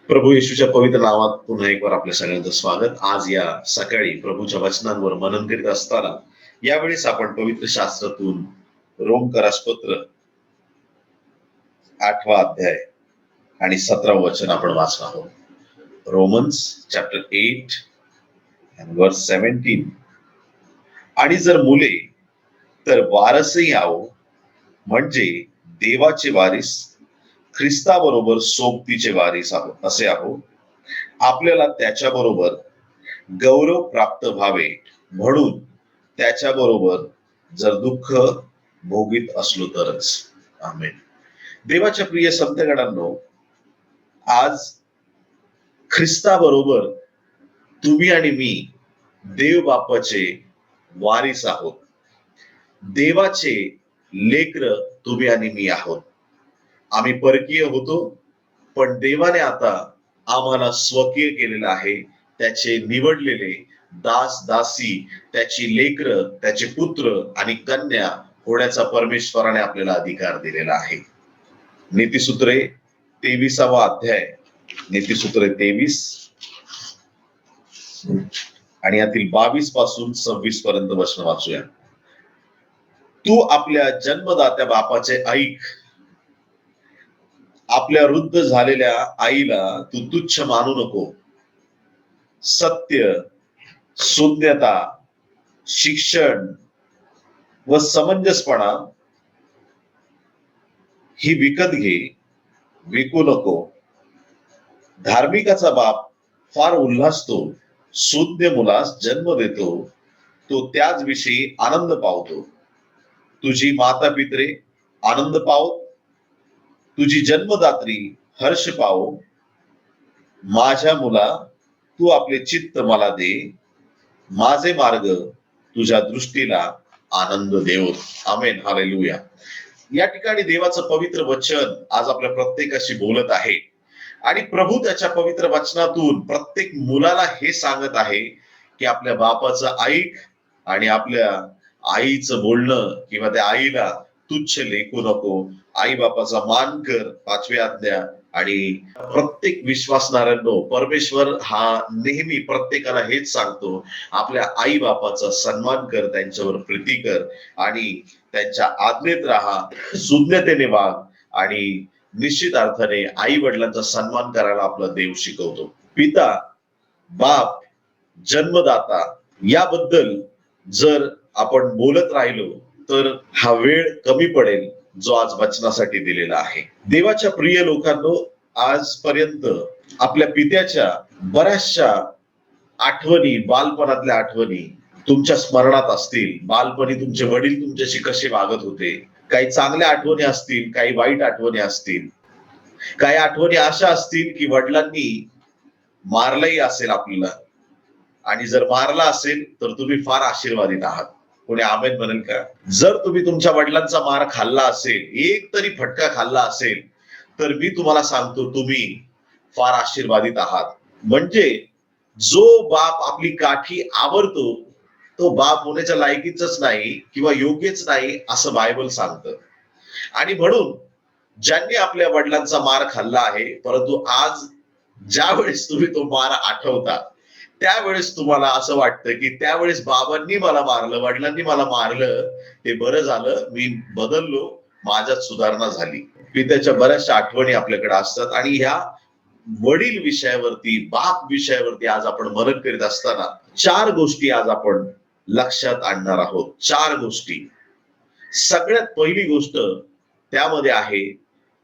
प्रभू येशूच्या पवित्र नावात पुन्हा एक वार आपल्या सगळ्यांचं स्वागत. आज या सकाळी प्रभूच्या वचनांवर मनन करीत असताना यावेळेस आपण पवित्र शास्त्रातून रोमकरास पत्र 8वा अध्याय आणि 17व वचन आपण वाचणार आहोत. Romans chapter 8 and verse 17. आणि जर मुले तर वारसही आहो, म्हणजे देवाचे वारीस, ख्रिस्ताबरोबर सोबतीचे वारीस आहोत असे आहोत. आपल्याला त्याच्याबरोबर गौरव प्राप्त व्हावे म्हणून त्याच्याबरोबर जर दुःख भोगीत असलो तरच. आमेन. देवाच्या प्रिय संतगणांनो, आज ख्रिस्ताबरोबर तुम्ही आणि मी देव बापाचे वारीस आहोत. देवाचे लेकर तुम्ही आणि मी आहोत. आम्ही परकीय होतो, पण देवाने आता आम्हाला स्वकीय केलेलं आहे. त्याचे निवडलेले दास दासी, त्याची लेकर, त्याचे पुत्र आणि कन्या होण्याचा परमेश्वराने आपल्याला अधिकार दिलेला आहे. नीतिसूत्रे 23वा अध्याय, नीतिसूत्रे 23 आणि यातील 22 पासून 26 पर्यंत वचन वाचूया. तू आपल्या जन्मदात्या बापाचे ऐक. आपल्या वृद्ध झालेल्या आईला तू तुच्छ मानू नको. सत्य, शून्यता, शिक्षण व समंजसपणा ही विकत घे, विकू नको. धार्मिकाचा बाप फार उल्हासतो, शून्य मुलास जन्म देतो, तो त्याच विषयी आनंद पावतो. तुझी माता पित्रे आनंद पावो, तुझी जन्मदात्री हर्ष पावो. माझ्या मुला, तू आपले चित्त मला दे, माझे मार्ग तुझ्या दृष्टीला आनंद देवो. आमेन. हालेलुया. या ठिकाणी देवाचं पवित्र वचन आज आपल्या प्रत्येकाशी बोलत आहे आणि प्रभू त्याच्या पवित्र वचनातून प्रत्येक मुलाला हे सांगत आहे की आपल्या बापाचं ऐक आणि आपल्या आईचं बोलणं किंवा त्या आईला तुच्छ लेखू नको. आई बापाचा मान कर, 5वी आज्ञा. आणि प्रत्येक विश्वासणाऱ्यांनो, परमेश्वर हा नेहमी प्रत्येकाला हेच सांगतो, आपल्या आई बापाचा सन्मान कर, त्यांच्यावर प्रीती कर आणि त्यांच्या आज्ञेत राहा, शून्यतेने वाग. आणि निश्चित अर्थाने आई वडिलांचा सन्मान करायला आपला देव शिकवतो. पिता, बाप, जन्मदाता याबद्दल जर आपण बोलत राहिलो तर हा वेळ कमी पडेल जो आज वचनासाठी दिलेला आहे. देवाच्या प्रिय लोकांनो, आजपर्यंत आपल्या पित्याच्या बऱ्याचशा आठवणी, बालपणातल्या आठवणी तुमच्या स्मरणात असतील. बालपणी तुमचे वडील तुमच्याशी कसे वागत होते. काही चांगल्या आठवणी असतील, काही वाईट आठवणी असतील. काही आठवणी अशा असतील की वडिलांनी मारलंही असेल आपल्याला, आणि जर मारला असेल तर तुम्ही फार आशीर्वादित आहात. कोणी आमेन म्हणेल का? जर तुम्ही तुमच्या वडिलांचा मार खाल्ला असेल, एक तरी फटका खाल्ला असेल, तर मी तुम्हाला सांगतो तुम्ही फार आशीर्वादित आहात. म्हणजे जो बाप आपली काठी आवरतो तो बाप होण्याच्या लायकीच नाही किंवा योग्यच नाही असं बायबल सांगतं. आणि म्हणून ज्यांनी आपल्या वडिलांचा मार खाल्ला आहे, परंतु आज ज्या वेळेस तुम्ही तो मार आठवता त्यावेळेस तुम्हाला असं वाटतं की त्यावेळेस बाबांनी मला मारलं, वडिलांनी मला मारलं, ते बरं झालं, मी बदललो, माझ्यात सुधारणा झाली. पित्याच्या बऱ्याचशा आठवणी आपल्याकडे असतात आणि ह्या वडील विषयावरती, बाप विषयावरती आज आपण मनन करीत असताना 4 गोष्टी आज आपण लक्षात आणणार आहोत. 4 गोष्टी. सगळ्यात पहिली गोष्ट त्यामध्ये आहे,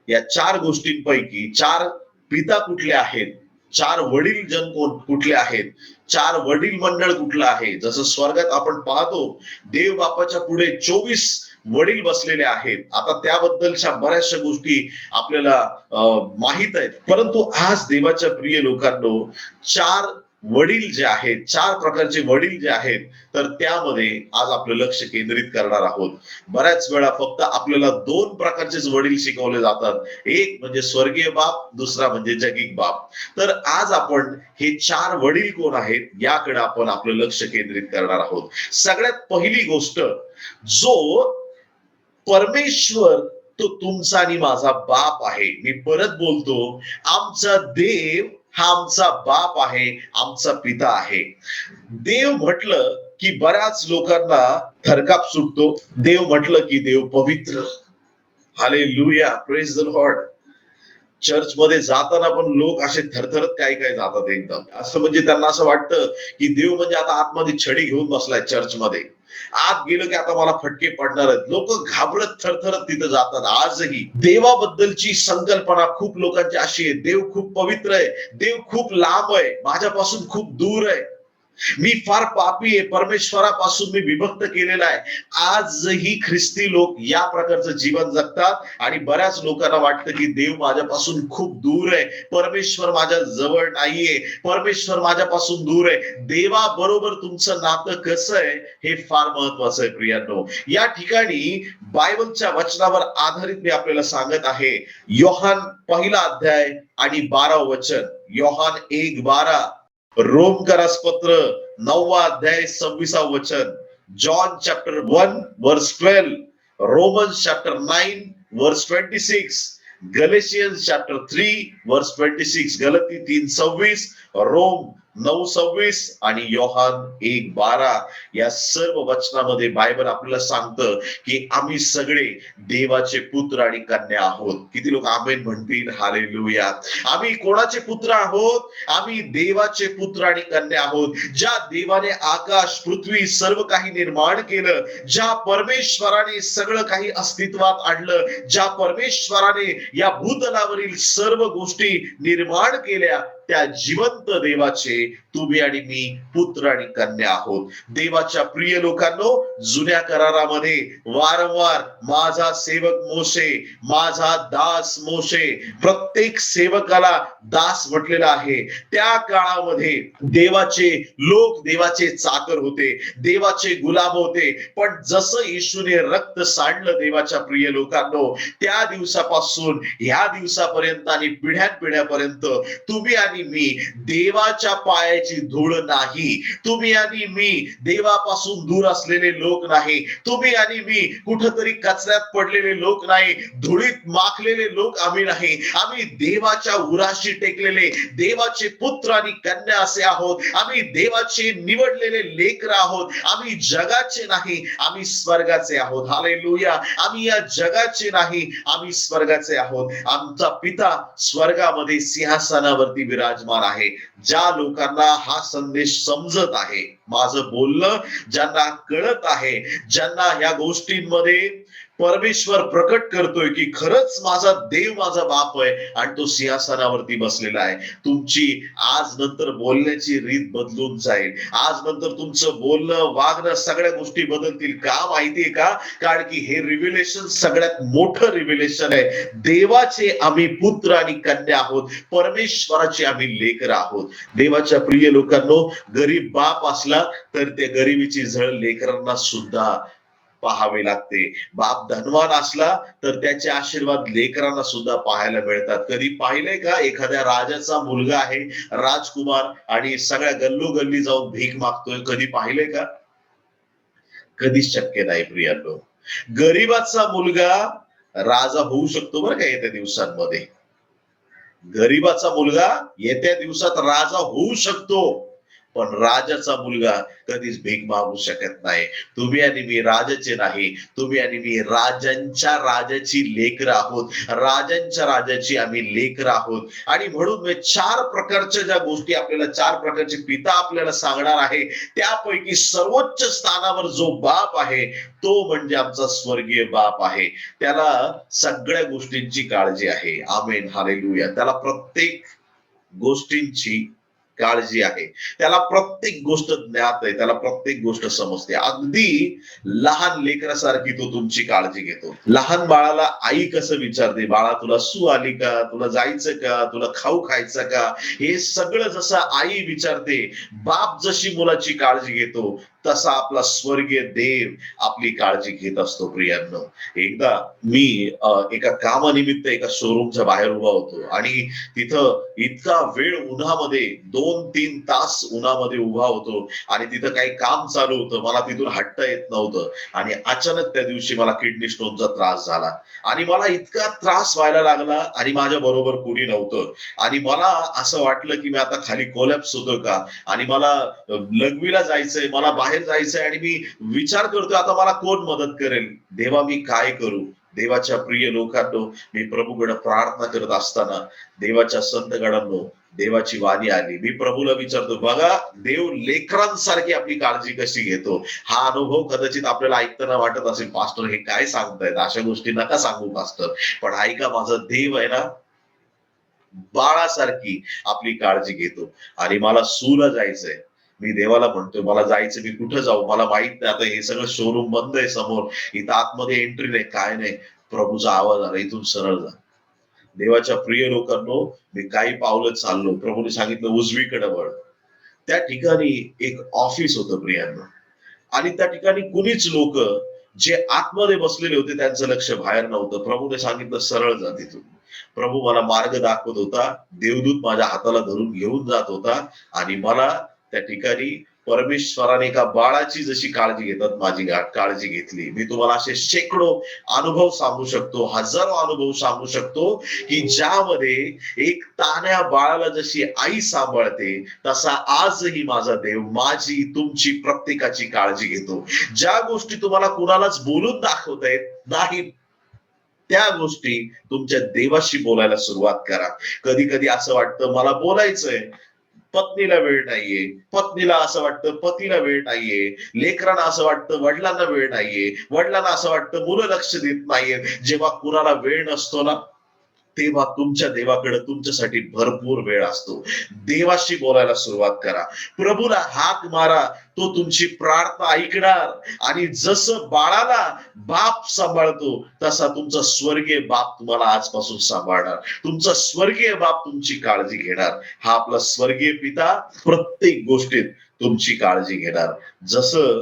या 4 गोष्टींपैकी 4 पिता कुठले आहेत, 4 वडील जन कुठले आहेत, 4 वडील मंडळ कुठलं आहे. जसं स्वर्गात आपण पाहतो देव बापाच्या पुढे 24 वडील बसलेले आहेत. आता त्याबद्दलच्या बऱ्याचशा गोष्टी आपल्याला माहित आहेत, परंतु आज देवाच्या प्रिय लोकांनो, 4 वडील जे आहेत, 4 प्रकारचे वडील जे आहेत, तर त्यामध्ये आज आपलं लक्ष केंद्रित करणार आहोत. बऱ्याच वेळा फक्त आपल्याला 2 प्रकारचेच वडील शिकवले जातात. एक म्हणजे स्वर्गीय बाप, दुसरा म्हणजे जगिक बाप. तर आज आपण हे 4 वडील कोण आहेत याकडे आपण आपलं लक्ष केंद्रित करणार आहोत. सगळ्यात पहिली गोष्ट, जो परमेश्वर तो तुमचा आणि माझा बाप आहे. मी परत बोलतो, आमचा देव हा आमचा बाप आहे, आमचा पिता आहे. देव म्हटलं की बऱ्याच लोकांना थरकाप सुटतो. देव म्हटलं की देव पवित्र. Hallelujah, praise the Lord. Church मध्ये जाताना पण लोक असे थरथरत काही काही जातात एकदम. असं म्हणजे त्यांना असं वाटतं की देव म्हणजे आता आतमध्ये छडी घेऊन बसलाय चर्च मध्ये. आत गेलो की आता मला फटके पडणार आहेत. लोक घाबरत थरथरत तिथं जातात. आजही देवाबद्दलची संकल्पना खूप लोकांची अशी आहे, देव खूप पवित्र आहे, देव खूप लांब आहे, माझ्यापासून खूप दूर आहे, मी फार पापी आहे, परमेश्वरापासून मी विभक्त केलेला आहे. आजही ख्रिस्ती लोक या प्रकारचं जीवन जगतात आणि बऱ्याच लोकांना वाटतं की देव माझ्यापासून खूप दूर आहे, परमेश्वर माझ्या जवळ नाहीये, परमेश्वर माझ्यापासून दूर आहे. देवाबरोबर तुमचं नातं कसं आहे हे फार महत्वाचं आहे प्रियांनो. या ठिकाणी बायबलच्या वचनावर आधारित मी आपल्याला सांगत आहे. योहान 1 अध्याय आणि 12 वचन. योहान 1:12, रोमकरास पत्र 9 अध्याय 26 वचन, जॉन चॅप्टर 1 वर्स 12, रोमन्स चॅप्टर 9 वर्स 26, गलेशियन्स चॅप्टर 3 वर्स 26, गलती 3:26, रोम 9:26 आणि योहान 1:12 या सर्व वचनामध्ये बायबल आपल्याला सांगतं की आम्ही सगळे देवाचे पुत्र आणि कन्या आहोत. किती लोक आमेन म्हणतील? हालेलुया. आम्ही कोणाचे पुत्र आहोत? आम्ही देवाचे पुत्र आणि कन्या आहोत. ज्या देवाने आकाश पृथ्वी सर्व काही निर्माण केलं, ज्या परमेश्वराने सगळं काही अस्तित्वात आणलं, ज्या परमेश्वराने या भूतलावरील सर्व गोष्टी निर्माण केल्या, त्या जिवंत देवाचे तुम्ही आणि मी पुत्र आणि कन्या आहोत. देवाच्या प्रिय लोकांनो, जुन्या करारामध्ये वारंवार माझा सेवक मोशे, माझा दास मोशे, प्रत्येक सेवकाला दास म्हटलेला आहे. त्या काळामध्ये देवाचे लोक देवाचे चाकर होते, देवाचे गुलाम होते. पण जसं येशूने रक्त सांडलं देवाच्या प्रिय लोकांनो, त्या दिवसापासून ह्या दिवसापर्यंत आणि पिढ्यापर्यंत तुम्ही आणि मी देवाच्या पायाची धूळ नाही. तुम्ही आणि मी देवापासून दूर असलेले लोक नाही. तुम्ही आणि मी कुठंतरी कचऱ्यात पडलेले लोक नाही, धुळीत माखलेले लोक आम्ही नाही. आम्ही देवाच्या उराशी टेकलेले देवाचे पुत्र आणि कन्या असे आहोत. आम्ही देवाचे निवडलेले लेकर आहोत. आम्ही जगाचे नाही, आम्ही स्वर्गाचे आहोत. हालेलुया. आम्ही या जगाचे नाही, आम्ही स्वर्गाचे आहोत. आमचा पिता स्वर्गामध्ये सिंहासनावरती विराजमान आहे. ज्या लोकांना हा संदेश समजत आहे, माझं बोलणं ज्यांना कळत आहे, ज्यांना या गोष्टींमध्ये परमेश्वर प्रकट करतोय की खरंच माझा देव माझा बाप आहे आणि तो सिंहासनावरती बसलेला आहे, तुमची आज नंतर बोलण्याची रीत बदलून जाईल. आज नंतर तुमचं बोलणं, वागणं, सगळ्या गोष्टी बदलतील. का माहितीये का? कारण की हे रिव्हिलेशन सगळ्यात मोठं रिव्हिलेशन आहे. देवाचे आम्ही पुत्र आणि कन्या आहोत, परमेश्वराचे आम्ही लेकर आहोत. देवाच्या प्रिय लोकांनो, गरीब बाप असला तर ते गरिबीची झळ लेकरांना सुद्धा पाहावे लागते. बाप धनवान असला तर त्याचे आशीर्वाद लेकरांना सुद्धा पाहायला मिळतात. कधी पाहिलंय का? एखाद्या राजाचा मुलगा आहे, राजकुमार, आणि सगळ्या गल्लोगल्ली जाऊन भीक मागतोय. कधी पाहिलंय का? कधीच शक्य नाही प्रियांनो. गरीबाचा मुलगा राजा होऊ शकतो बरं का येत्या दिवसांमध्ये. गरीबाचा मुलगा येत्या दिवसात राजा होऊ शकतो, पण राजाचा मुलगा कधीच भीक मागू शकत नाही. तुम्ही आणि मी राजाचे नाही, तुम्ही आणि मी राजांच्या राजाची लेकर आहोत. राजांच्या राजाची आम्ही लेकर आहोत. आणि म्हणून मी 4 प्रकारच्या ज्या गोष्टी आपल्याला, 4 प्रकारचे पिता आपल्याला सांगणार आहे, त्यापैकी सर्वोच्च स्थानावर जो बाप आहे तो म्हणजे आमचा स्वर्गीय बाप आहे. त्याला सगळ्या गोष्टींची काळजी आहे. आमेन, हालेलुया. त्याला प्रत्येक गोष्टींची काळजी आहे. त्याला प्रत्येक गोष्ट ज्ञात आहे, त्याला प्रत्येक गोष्ट समजते. अगदी लहान लेकरासारखी तो तुमची काळजी घेतो. लहान बाळाला आई कसं विचारते, बाळा तुला सू आली का, तुला जायचं का, तुला खाऊ खायचं का, हे सगळं जसं आई विचारते, बाप जशी मुलाची काळजी घेतो तसा आपला स्वर्गीय देव आपली काळजी घेत असतो. प्रियांनो, एकदा मी एका कामानिमित्त एका शोरूमच्या बाहेर उभा होतो आणि तिथं इतका वेळ उन्हामध्ये 2-3 तास उन्हामध्ये उभा होतो आणि तिथं काही काम चालू होतं. मला तिथून हटता येत नव्हतं आणि अचानक त्या दिवशी मला किडनी स्टोनचा त्रास झाला आणि मला इतका त्रास व्हायला लागला आणि माझ्या बरोबर कोणी नव्हतं आणि मला असं वाटलं की मी आता खाली कोलॅप्स होतो का आणि मला लघवीला जायचंय, मला बाहेर जायचंय आणि मी विचार करतोय आता मला कोण मदत करेल. देवा मी काय करू. देवाच्या प्रिय लोकांनो, मी प्रभूकडे प्रार्थना करत असताना देवाच्या संतगणांनो देवाची वाणी आली. मी प्रभूला विचारतो, बघा देव लेकरांसारखी आपली काळजी कशी घेतो. हा अनुभव कदाचित आपल्याला ऐकताना वाटत असेल, पास्टर हे काय सांगतायत, अशा गोष्टी नका सांगू पास्टर. पण ऐका, माझा देव आहे ना बाळासारखी आपली काळजी घेतो. आणि मला सूला जायचंय, मी देवाला म्हणतोय मला जायचं, मी कुठं जाऊ मला माहित नाही. आता हे सगळं शोरूम बंद आहे समोर, इथं आतमध्ये एंट्री नाही काय नाही. प्रभूचा आवाज आला, इथून सरळ जा. देवाच्या प्रिय लोकांनो, मी काही पावलं चाललो, प्रभूने सांगितलं उजवीकडे वळ. त्या ठिकाणी एक ऑफिस होतं प्रियांना आणि त्या ठिकाणी कुणीच लोक जे आतमध्ये बसलेले होते त्यांचं लक्ष बाहेर नव्हतं. प्रभूने सांगितलं सरळ जा तिथून. प्रभू मला मार्ग दाखवत होता, देवदूत माझ्या हाताला धरून घेऊन जात होता आणि मला त्या ठिकाणी परमेश्वराने एका बाळाची जशी काळजी घेतात माझी काळजी घेतली. मी तुम्हाला असे शेकडो अनुभव सांगू शकतो, हजारो अनुभव सांगू शकतो की ज्यामध्ये एक तान्या बाळाला जशी आई सांभाळते तसा आजही माझा देव माझी तुमची प्रत्येकाची काळजी घेतो. ज्या गोष्टी तुम्हाला कुणालाच बोलून दाखवता येत नाही त्या गोष्टी तुमच्या देवाशी बोलायला सुरुवात करा. कधी कधी असं वाटतं मला बोलायचंय, पत्नीला वेळ नाहीये, पत्नीला असं वाटतं पतीला वेळ नाहीये, लेकरांना असं वाटतं वडिलांना वेळ नाहीये, वडिलांना असं वाटतं मुलं लक्ष देत नाहीये. जेव्हा कुणाला वेळ नसतो ना तेव्हा तुमच्या देवाकडे तुमच्यासाठी भरपूर वेळ असतो. देवाशी बोलायला सुरुवात करा, प्रभूला हाक मारा, तो तुमची प्रार्थना ऐकणार. आणि जसं बाळाला बाप सांभाळतो तसा तुमचा स्वर्गीय बाप तुम्हाला आजपासून सांभाळणार. तुमचा स्वर्गीय बाप तुमची काळजी घेणार. हा आपला स्वर्गीय पिता प्रत्येक गोष्टीत तुमची काळजी घेणार. जसं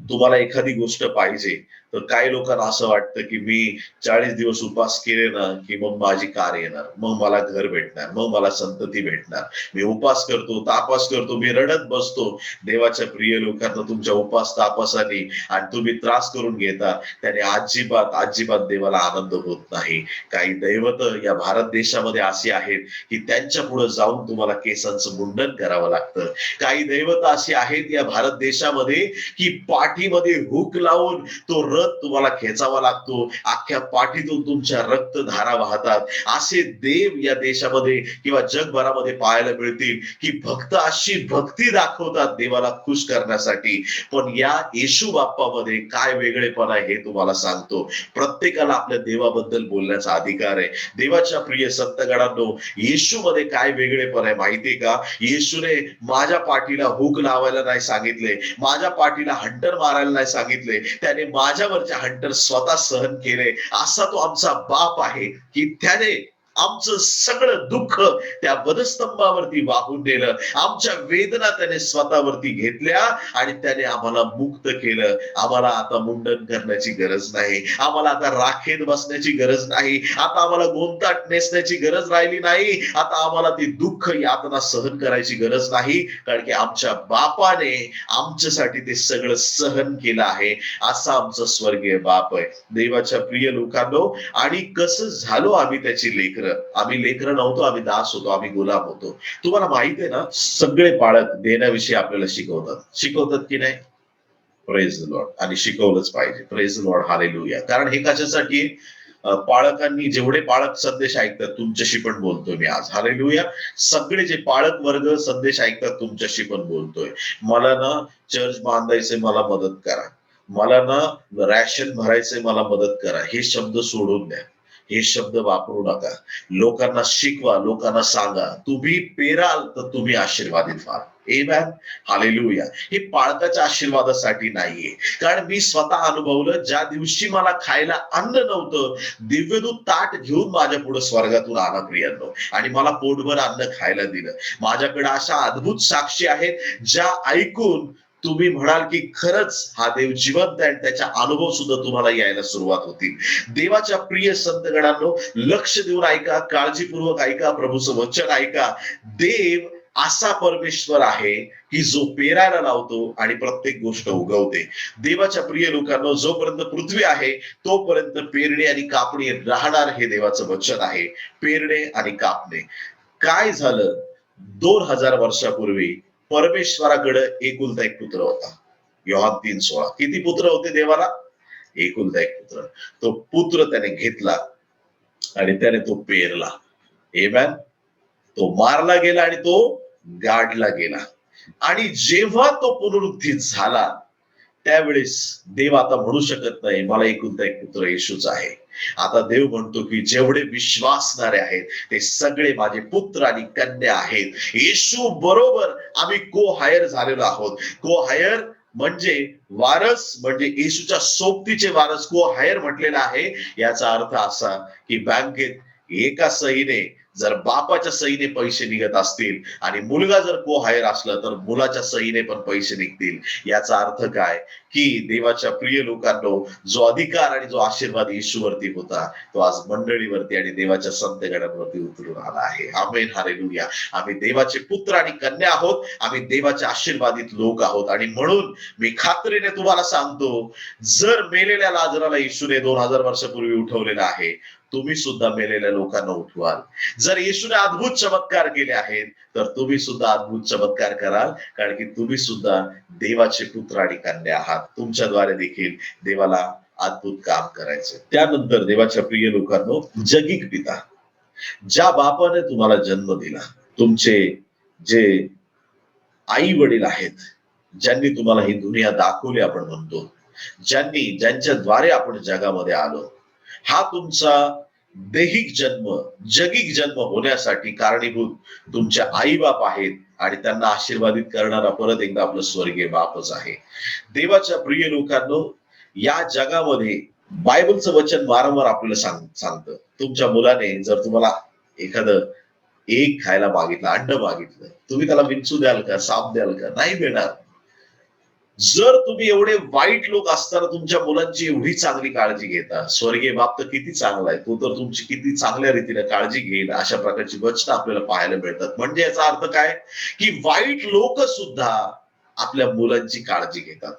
तुम्हाला एखादी गोष्ट पाहिजे तर काही लोकांना असं वाटतं की मी 40 दिवस उपास केले ना की मग माझी कार येणार, मग मला घर भेटणार, मग मला संतती भेटणार. मी उपास करतो, तापास करतो, मी रडत बसतो. देवाच्या प्रिय लोकांना, तुमच्या उपास तापासाने आणि तुम्ही त्रास करून घेता त्याने अजिबात अजिबात देवाला आनंद होत नाही. काही दैवत या भारत देशामध्ये अशी आहेत की त्यांच्या पुढे जाऊन तुम्हाला केसांचं मुंडन करावं लागतं. काही दैवत अशी आहेत या भारत देशामध्ये की पाठीमध्ये हुक लावून तो रथ तुम्हाला खेचावा लागतो, अख्ख्या पाठीतून तुमच्या रक्तधारा वाहतात. असे देव या देशामध्ये किंवा जगभरामध्ये पाहायला मिळतील की भक्त अशी भक्ती दाखवतात देवाला खुश करण्यासाठी. पण या येशू बाप्पामध्ये काय वेगळेपणा आहे हे तुम्हाला सांगतो. प्रत्येकाला आपल्या देवाबद्दल बोलण्याचा अधिकार आहे. देवाच्या प्रिय संतगणांनो, येशूमध्ये काय वेगळेपण आहे माहितीये का? येशूने माझ्या पाठीला हुक लावायला नाही सांगितले, माझ्या पाठीला हंटर मारायला नाही सांगितले, त्याने माझ्यावरचे हंटर स्वतः सहन केले. असा तो आमचा बाप आहे की त्याने आमचं सगळं दुःख त्या वधस्तंभावरती वाहून नेलं, आमच्या वेदना त्याने स्वतःवरती घेतल्या आणि त्याने आम्हाला मुक्त केलं. आम्हाला आता मुंडन करण्याची गरज नाही, आम्हाला आता राखेत बसण्याची गरज नाही, आता आम्हाला गोंताट नेसण्याची गरज राहिली नाही, आता आम्हाला ती दुःख यातना सहन करायची गरज नाही, कारण की आमच्या बापाने आमच्यासाठी ते सगळं सहन केलं आहे. असा आमचा स्वर्गीय बाप आहे. देवाच्या प्रिय लोकांनो, आणि कसं झालो आम्ही त्याची लेकरं? आम्ही लेकरं नव्हतो, आम्ही दास होतो, आम्ही गुलाम होतो. तुम्हाला माहित आहे ना, सगळे पाळक देण्याविषयी आपल्याला शिकवतात की नाही? Praise the Lord. आणि शिकवलंच पाहिजे. Praise the lord, hallelujah. कारण हे कशासाठी? पाळकांनी, जेवढे पाळक संदेश ऐकतात, तुमच्याशी पण बोलतोय मी आज, हालेलुया. सगळे जे पाळक वर्ग संदेश ऐकतात तुमच्याशी पण बोलतोय. मला ना चर्च बांधायचे, मला मदत करा, मला ना रॅशन भरायचे, मला मदत करा, हे शब्द सोडून द्या. हे शब्द वापरू नका. लोकांना शिकवा, लोकांना सांगा. तुम्ही पेराल तर तुम्ही आशीर्वादित व्हाल. आमेन, हालेलुया. हे पाळकाच्या आशीर्वादासाठी नाहीये. कारण मी स्वतः अनुभवलं, ज्या दिवशी मला खायला अन्न नव्हतं, दिव्यदूत ताट घेऊन माझ्या पुढे स्वर्गातून आला प्रियांनो, आणि मला पोटभर अन्न खायला दिलं. माझ्याकडे अशा अद्भुत साक्षी आहेत ज्या ऐकून तुम्ही म्हणाल की खरंच हा देव जिवंत आहे आणि त्याचा अनुभव सुद्धा तुम्हाला यायला सुरुवात होतील. देवाच्या प्रिय संतगणांनो, लक्ष देऊन ऐका, काळजीपूर्वक ऐका, प्रभूचं वचन ऐका. देव असा परमेश्वर आहे की जो पेरायला लावतो आणि प्रत्येक गोष्ट उगवते. देवाच्या प्रिय लोकांनो, जोपर्यंत पृथ्वी आहे तोपर्यंत पेरणे आणि कापणी राहणार, हे देवाचं वचन आहे. पेरणे आणि कापणे. काय झालं 2000 वर्षापूर्वी? परमेश्वराकडे एकुलता एक पुत्र होता. योहान 3:16. किती पुत्र होते देवाला? एकुलता एक पुत्र. तो पुत्र त्याने घेतला आणि त्याने तो पेरला. आमेन. तो मारला गेला आणि तो गाडला गेला. आणि जेव्हा तो पुनरुत्थित झाला त्यावेळेस देव आता म्हणू शकत नाही मला एकुलता एक पुत्र येशूच आहे. आता देव म्हणतो की जेवढे विश्वासणारे आहेत ते सगळे माझे पुत्र आणि कन्या आहेत. येशू बरोबर आम्ही को हायर झालेलो आहोत. को हायर म्हणजे वारस, म्हणजे येशूच्या सोबतीचे वारस को हायर म्हटलेला आहे. याचा अर्थ असा की बँकेत एका सहीने जर बापाच्या सहीने पैसे निघत असतील आणि मुलगा जर को हायर असला तर मुलाच्या सहीने पण पैसे निघतील. याचा अर्थ काय की देवाच्या प्रिय लोकांनो, जो अधिकार आणि जो आशीर्वाद येशूवरती होता तो आज मंडळीवरती आणि देवाच्या संतगणांवरती उतरून आला आहे. आमेन, हालेलुया. आम्ही देवाचे पुत्र आणि कन्या आहोत. आम्ही देवाचे आशीर्वादित लोक आहोत. आणि म्हणून मी खात्रीने तुम्हाला सांगतो, जर मेलेल्या लाजराला येशूने 2000 वर्षापूर्वी उठवलेलं आहे, तुम्ही सुद्धा मेलेल्या लोकांना उठवाल. जर येशूने अद्भुत चमत्कार केले आहेत तर तुम्ही सुद्धा अद्भुत चमत्कार कराल, कारण की तुम्ही सुद्धा देवाचे पुत्र आणि कन्या आहात. तुमच्याद्वारे देखील देवाला अद्भुत काम करायचे. त्यानंतर देवाच्या प्रिय लोकांनो, जगिक पिता, ज्या बापाने तुम्हाला जन्म दिला, तुमचे जे आई वडील आहेत, ज्यांनी तुम्हाला ही दुनिया दाखवली आपण म्हणतो, ज्यांच्याद्वारे आपण जगामध्ये आलो, हा तुमचा दैहिक जन्म, जगिक जन्म होण्यासाठी कारणीभूत तुमचे आई बाप आहेत आणि त्यांना आशीर्वादित करणारा परत एकदा आपलं स्वर्गीय बापच आहे. देवाच्या प्रिय लोकांनो, या जगामध्ये बायबलचं वचन वारंवार आपल्याला सांगतं, तुमच्या मुलाने जर तुम्हाला एखादं एक खायला मागितलं, अंड मागितलं, तुम्ही त्याला विंचू द्याल का? साप द्याल का? नाही देणार. जर तुम्ही एवढे वाईट लोक असताना तुमच्या मुलांची एवढी चांगली काळजी घेता, स्वर्गीय बाप तर किती चांगला आहे, तो तर तुमची किती चांगल्या रीतीने काळजी घेईल. अशा प्रकारची वचनं आपल्याला पाहायला मिळतात. म्हणजे याचा अर्थ काय की वाईट लोक सुद्धा आपल्या मुलांची काळजी घेतात.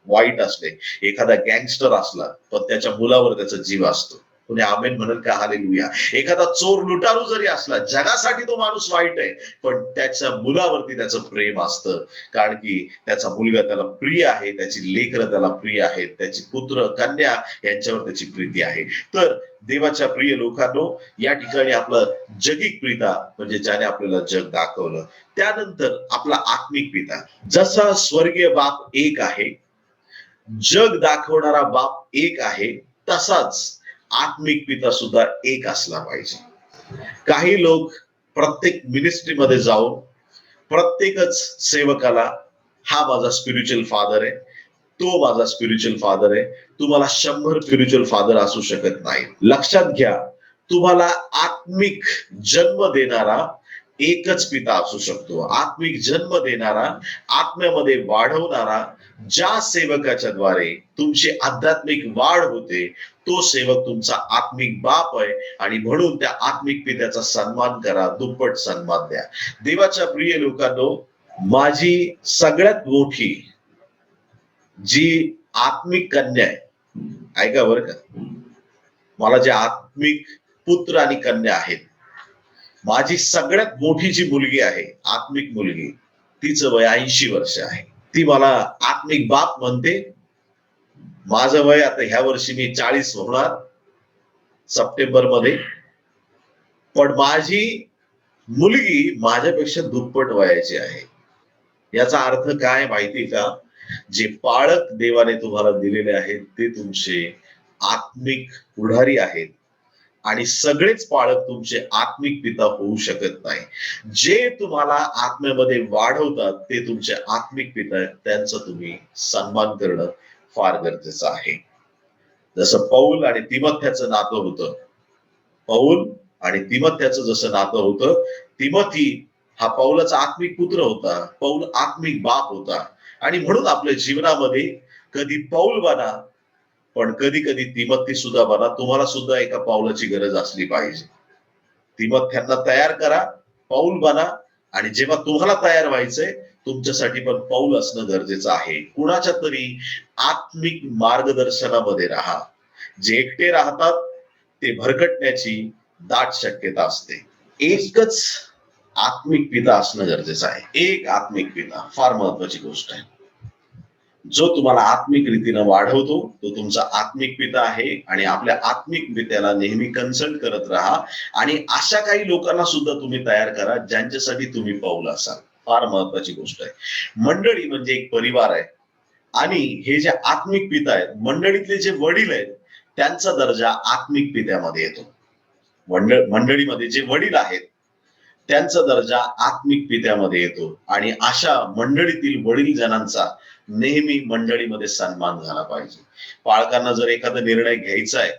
वाईट असले, एखादा गँगस्टर असला पण त्याच्या मुलावर त्याचा जीव असतो. कोणी आमेन म्हणेल का? हालेलुया. एखादा चोर लुटारू जरी असला, जगासाठी तो माणूस वाईट आहे पण त्याच्या मुलावरती त्याचं प्रेम असतं, कारण की त्याचा मुलगा त्याला प्रिय आहे, त्याची लेकरं त्याला प्रिय आहेत, त्याची पुत्र कन्या यांच्यावर त्याची प्रीती आहे. तर देवाच्या प्रिय लोकांनो, या ठिकाणी आपलं जगिक पिता म्हणजे ज्याने आपल्याला जग दाखवलं. त्यानंतर आपला आत्मिक पिता, जसा स्वर्गीय बाप एक आहे, जग दाखवणारा बाप एक आहे, तसाच आत्मिक पिता सुद्धा एक असला पाहिजे. काही लोक प्रत्येक मिनिस्ट्रीमध्ये जाऊन प्रत्येकच सेवकाला हा माझा स्पिरिच्युअल फादर आहे, तो माझा स्पिरिच्युअल फादर आहे. तुम्हाला 100 स्पिरिच्युअल फादर असू शकत नाही. लक्षात घ्या, तुम्हाला आत्मिक जन्म देणारा एकच पिता असू शकतो. आत्मिक जन्म देणारा, आत्म्यामध्ये वाढवणारा, ज्या सेवकाच्या द्वारे तुमची आध्यात्मिक वाढ होते, तो सेवक तुमचा आत्मिक बाप आहे. आणि म्हणून त्या आत्मिक पित्याचा सन्मान करा, दुप्पट सन्मान द्या. देवाच्या प्रिय लोकांनो, माझी सगळ्यात मोठी जी आत्मिक कन्या आहे, ऐका बरं का, मला जे आत्मिक पुत्र आणि कन्या आहेत, माझी सगळ्यात मोठी जी मुलगी आहे, आत्मिक मुलगी, तिचं वय 80 वर्ष आहे. ती मला आत्मिक बाप म्हणते. माझं वय आता ह्या वर्षी मी 40 होणार सप्टेंबर मध्ये, पण माझी मुलगी माझ्यापेक्षा दुप्पट वयाची आहे. याचा अर्थ काय माहिती का? जे पाळक देवाने तुम्हाला दिलेले आहेत ते तुमचे आत्मिक पुढारी आहेत आणि सगळेच पाळक तुमचे आत्मिक पिता होऊ शकत नाही. जे तुम्हाला आत्म्यामध्ये वाढवतात ते तुमचे आत्मिक पिता आहेत, त्यांचा तुम्ही सन्मान करणं फार गरजेचं आहे. जसं पौल आणि तिमोथ्याचं नातं होतं, पौल आणि तिमोथ्याचं जसं नातं होतं, तिमोथी हा पौलाचा आत्मिक पुत्र होता, पौल आत्मिक बाप होता. आणि म्हणून आपल्या जीवनामध्ये कधी पाऊल बना, पण कधी कधी तिमोथी सुद्धा बना. तुम्हाला सुद्धा एका पाऊलाची गरज असली पाहिजे. तिमोथ्यांना तयार करा, पाऊल बना, आणि जेव्हा तुम्हाला तयार व्हायचंय तुमच्यासाठी पण पाऊल असणं गरजेचं आहे. कुणाच्या तरी आत्मिक मार्गदर्शनामध्ये राहा. जे एकटे राहतात ते भरकटण्याची दाट शक्यता असते. एकच आत्मिक पिता असणं गरजेचं आहे. एक आत्मिक पिता फार महत्वाची गोष्ट आहे. जो तुम्हाला आत्मिक रीतीनं वाढवतो तो तुमचा आत्मिक पिता आहे. आणि आपल्या आत्मिक पित्याला नेहमी कन्सल्ट करत राहा. आणि अशा काही लोकांना सुद्धा तुम्ही तयार करा ज्यांच्यासाठी तुम्ही पाऊल असाल. फार महत्वाची गोष्ट आहे. मंडळी म्हणजे एक परिवार आहे. आणि हे जे आत्मिक पिता आहेत, मंडळीतले जे वडील आहेत, त्यांचा दर्जा आत्मिक पित्यामध्ये येतो. मंडळीमध्ये जे वडील आहेत त्यांचा दर्जा आत्मिक पित्यामध्ये येतो. आणि अशा मंडळीतील वडील जनांचा नेहमी मंडळीमध्ये सन्मान झाला पाहिजे. पालकांना जर एखादा निर्णय घ्यायचा आहे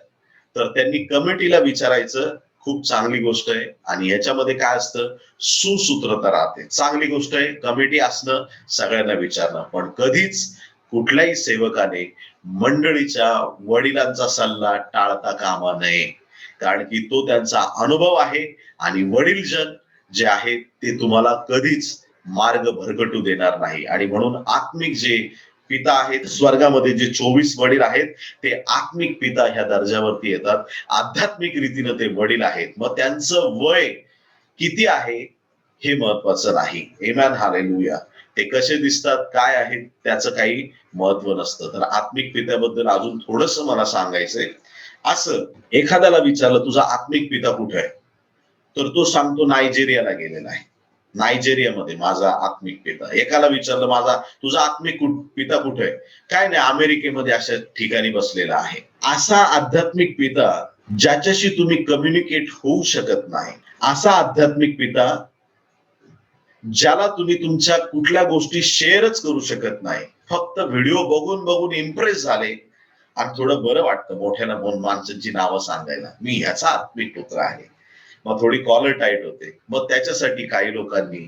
तर त्यांनी कमिटीला विचारायचं. खूप चांगली गोष्ट आहे. आणि याच्यामध्ये काय असतं, सुसूत्रता राहते. चांगली गोष्ट आहे कमिटी असणं, सगळ्यांना विचारणं. पण कधीच कुठल्याही सेवकाने मंडळीच्या वडिलांचा सल्ला टाळता कामा नये. कारण की तो त्यांचा अनुभव आहे. आणि वडीलजन जे आहेत ते तुम्हाला कधीच मार्ग भरकटू देणार नाही. आणि म्हणून आत्मिक जे पिता आहेत स्वर्गामध्ये, जे 24 वडील आहेत, ते आत्मिक पिता ह्या दर्जावरती येतात. आध्यात्मिक रीतीनं ते वडील आहेत. मग त्यांचं वय किती आहे हे महत्वाचं नाही. आमेन, हालेलुया. ते कसे दिसतात, काय आहेत, त्याचं काही महत्व नसतं. तर आत्मिक पित्याबद्दल अजून थोडस मला सांगायचंय. असं एखाद्याला विचारलं तुझा आत्मिक पिता कुठे आहे, तर तो सांगतो नायजेरियाला गेलेला आहे. नायजेरियामध्ये माझा आत्मिक पिता. एकाला विचारलं माझा तुझा आत्मिक पिता कुठे आहे, काय नाही अमेरिकेमध्ये अशा ठिकाणी बसलेला आहे. असा आध्यात्मिक पिता ज्याच्याशी तुम्ही कम्युनिकेट होऊ शकत नाही, असा आध्यात्मिक पिता ज्याला तुम्ही तुमच्या कुठल्या गोष्टी शेअरच करू शकत नाही, फक्त व्हिडिओ बघून बघून इम्प्रेस झाले आणि थोडं बरं वाटतं मोठ्यानं माणसांची नावं सांगायला, मी ह्याचा आत्मिक पुत्र आहे, मग थोडी कॉलर टाईट होते. मग त्याच्यासाठी काही लोकांनी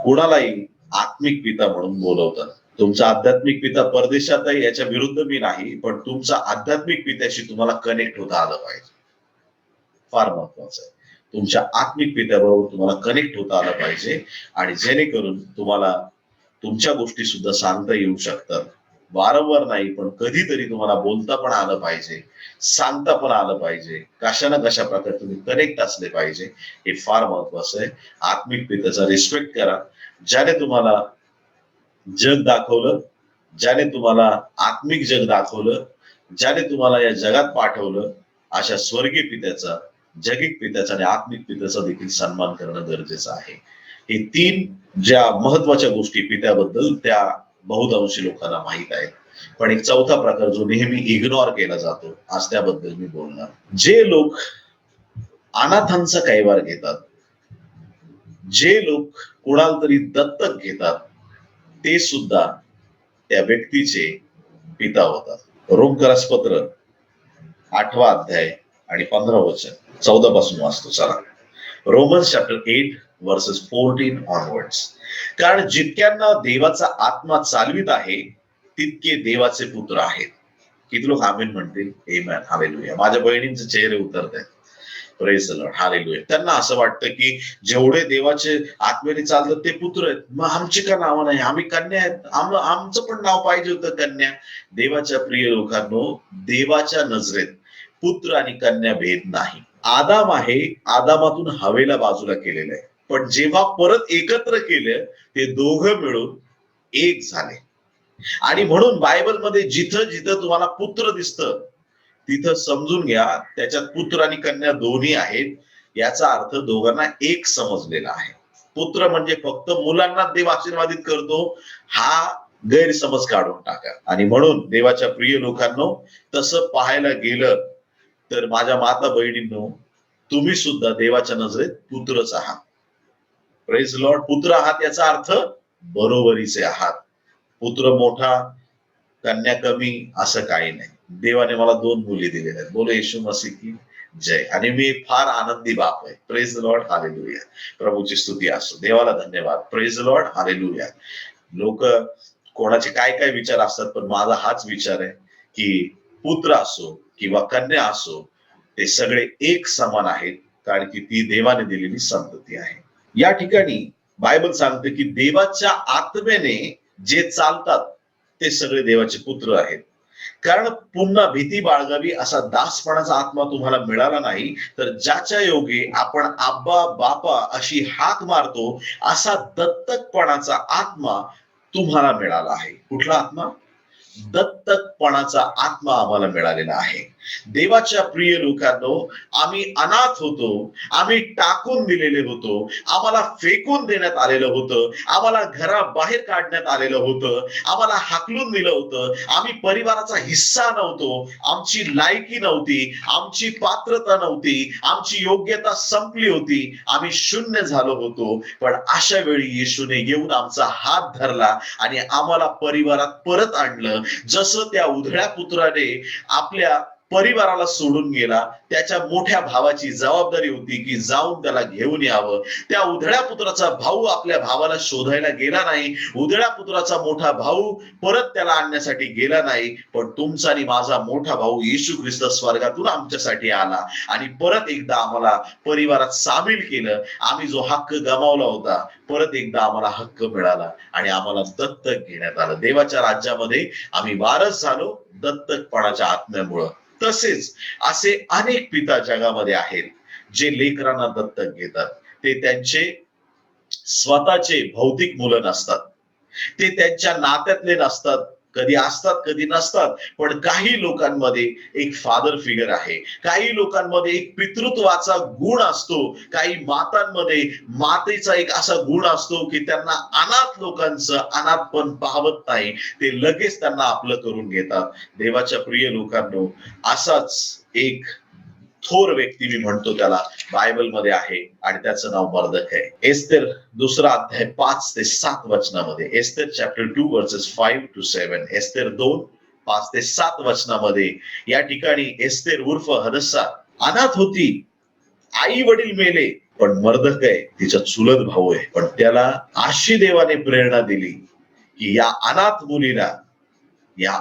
कुणालाही आत्मिक पिता म्हणून बोलवतात. तुमचा आध्यात्मिक पिता परदेशात आहे याच्या विरुद्ध मी नाही, पण तुमचा आध्यात्मिक पित्याशी तुम्हाला कनेक्ट होता आलं पाहिजे. फार महत्वाचं आहे. तुमच्या आत्मिक पित्याबरोबर तुम्हाला कनेक्ट होता आलं पाहिजे. आणि जेणेकरून तुम्हाला तुमच्या गोष्टी सुद्धा सांगता येऊ शकतात. वारंवार नाही, पण कधीतरी तुम्हाला बोलता पण आलं पाहिजे, सांगता पण आलं पाहिजे. कशा ना कशा प्रकारे तुम्ही कनेक्ट असले पाहिजे. हे फार महत्वाचं आहे. आत्मिक पित्याचा रिस्पेक्ट करा. ज्याने तुम्हाला जग दाखवलं, ज्याने तुम्हाला आत्मिक जग दाखवलं, ज्याने तुम्हाला या जगात पाठवलं, अशा स्वर्गीय पित्याचा, जगिक पित्याचा आणि आत्मिक पित्याचा देखील सन्मान करणं गरजेचं आहे. हे 3 ज्या महत्वाच्या गोष्टी पित्याबद्दल त्या बहुतांशी लोकांना माहित आहेत. पण एक चौथा प्रकार जो नेहमी इग्नोर केला जातो, आज त्याबद्दल मी बोलणार. जे लोक अनाथांचा कैवार घेतात, जे लोक कुणाला तरी दत्तक घेतात, ते सुद्धा त्या व्यक्तीचे पिता होतात. रोमकरसपत्र 8वा अध्याय आणि 15 वचन 14 पासून वाचतो. चला, रोमन्स चॅप्टर 8 वर्सेस 14 ऑनवर्ड्स. कारण जितक्यांना देवाचा आत्मा चालवित आहे तितके देवाचे पुत्र आहेत. किती लोक आमेन म्हणतील? आमेन, हालेलुया. माझ्या बहिणींचे चेहरे उतरत आहेत. Praise the lord, hallelujah. त्यांना असं वाटतं की जेवढे देवाचे आत्म्याने चालतात ते पुत्र आहेत, मग आमची का नावं नाही, आम्ही कन्या आहेत, आमचं पण नाव पाहिजे होतं कन्या. देवाच्या प्रिय लोकांनो, देवाच्या नजरेत पुत्र आणि कन्या भेद नाही. आदाम आहे, आदामातून हवेला बाजूला केलेलं आहे, पण जेव्हा परत एकत्र केलं ते दोघं मिळून एक झाले. आणि म्हणून बायबलमध्ये जिथं जिथं तुम्हाला पुत्र दिसतं तिथं समजून घ्या त्याच्यात पुत्र आणि कन्या दोन्ही आहेत. याचा अर्थ दोघांना एक समजलेला आहे. पुत्र म्हणजे फक्त मुलांना देव आशीर्वादित करतो, हा गैरसमज काढून टाका. आणि म्हणून देवाच्या प्रिय लोकांनो, तसं पाहायला गेलं तर माझ्या माता बहिणींनो, तुम्ही सुद्धा देवाच्या नजरेत पुत्रच आहात. Praise Lord. पुत्र आहात याचा अर्थ बरोबरीचे आहात. पुत्र मोठा, कन्या कमी असं काही नाही. देवाने मला 2 मुली दिलेल्या आहेत. बोलो येशू मसीह की जय. आणि मी फार आनंदी बाप आहे. Praise Lord, hallelujah. प्रभूची स्तुती असो. देवाला धन्यवाद. Praise Lord, hallelujah. लोक कोणाचे काय काय विचार असतात, पण माझा हाच विचार आहे की पुत्र असो किंवा कन्या असो, ते सगळे एक समान आहेत, कारण की ती देवाने दिलेली संतती आहे. या ठिकाणी बायबल सांगते की देवाच्या आत्म्याने जे चालतात ते सगळे देवाचे पुत्र आहेत. कारण पुन्हा भीती बाळगावी असा दासपणाचा आत्मा तुम्हाला मिळाला नाही, तर ज्याच्या योगे आपण आब्बा बापा अशी हाक मारतो, असा दत्तकपणाचा आत्मा तुम्हाला मिळाला आहे. कुठला आत्मा? दत्तकपणाचा आत्मा आम्हाला मिळालेला आहे. देवाच्या प्रिय लोकांनो, आम्ही अनाथ होतो, आम्ही टाकून दिलेले होतो, आम्हाला फेकून देण्यात आलेलं होतं, आम्हाला घराबाहेर काढण्यात आलेलं होतं, आम्हाला हाकलून दिलं होतं, आम्ही परिवाराचा हिस्सा नव्हतो, आमची लायकी नव्हती, आमची पात्रता नव्हती, आमची योग्यता संपली होती, आम्ही शून्य झालो होतो. पण अशा वेळी येशूने येऊन आमचा हात धरला आणि आम्हाला परिवारात परत आणलं. जसं त्या उधळ्या पुत्राने आपल्या परिवाराला सोडून गेला, त्याच्या मोठ्या भावाची जबाबदारी होती की जाऊन त्याला घेऊन यावं. त्या उधळ्या पुत्राचा भाऊ आपल्या भावाला शोधायला गेला नाही, उधळ्या पुत्राचा मोठा भाऊ परत त्याला आणण्यासाठी गेला नाही, पण तुमचा आणि माझा मोठा भाऊ येशू ख्रिस्त स्वर्गातून आमच्यासाठी आला आणि परत एकदा आम्हाला परिवारात सामील केलं. आम्ही जो हक्क गमावला होता, परत एकदा आम्हाला हक्क मिळाला आणि आम्हाला दत्तक घेण्यात आलं. देवाच्या राज्यामध्ये आम्ही वारस झालो दत्तकपणाच्या आत्म्यामुळं. तसेच असे अनेक पिता जगामध्ये आहेत जे लेकरांना दत्तक घेतात. ते त्यांचे स्वतःचे भौतिक मुलं नसतात, ते त्यांच्या नात्यातले नसतात, कधी असतात कधी नसतात. पण काही लोकांमध्ये एक फादर फिगर आहे, काही लोकांमध्ये एक पितृत्वाचा गुण असतो, काही मातांमध्ये मातेचा एक असा गुण असतो की त्यांना अनाथ लोकांचं अनाथपण पाहत नाही, ते लगेच त्यांना आपलं करून घेतात. देवाच्या प्रिय लोकांनो, असाच एक थोर व्यक्ती मी म्हणतो त्याला, बायबल मध्ये आहे आणि त्याचं नाव मर्दक आहे. एस्तेर दुसरा अध्याय 5 ते 7 वचनामध्ये, Esther chapter 2 verses 5 to 7, Esther 2 5 ते 7 वचनामध्ये या ठिकाणी एस्तेर उर्फ हदस्सा अनाथ होती, आई वडील मेले, पण मर्दकय तिचा चुलत भाऊ आहे. पण त्याला अशी देवाने प्रेरणा दिली की या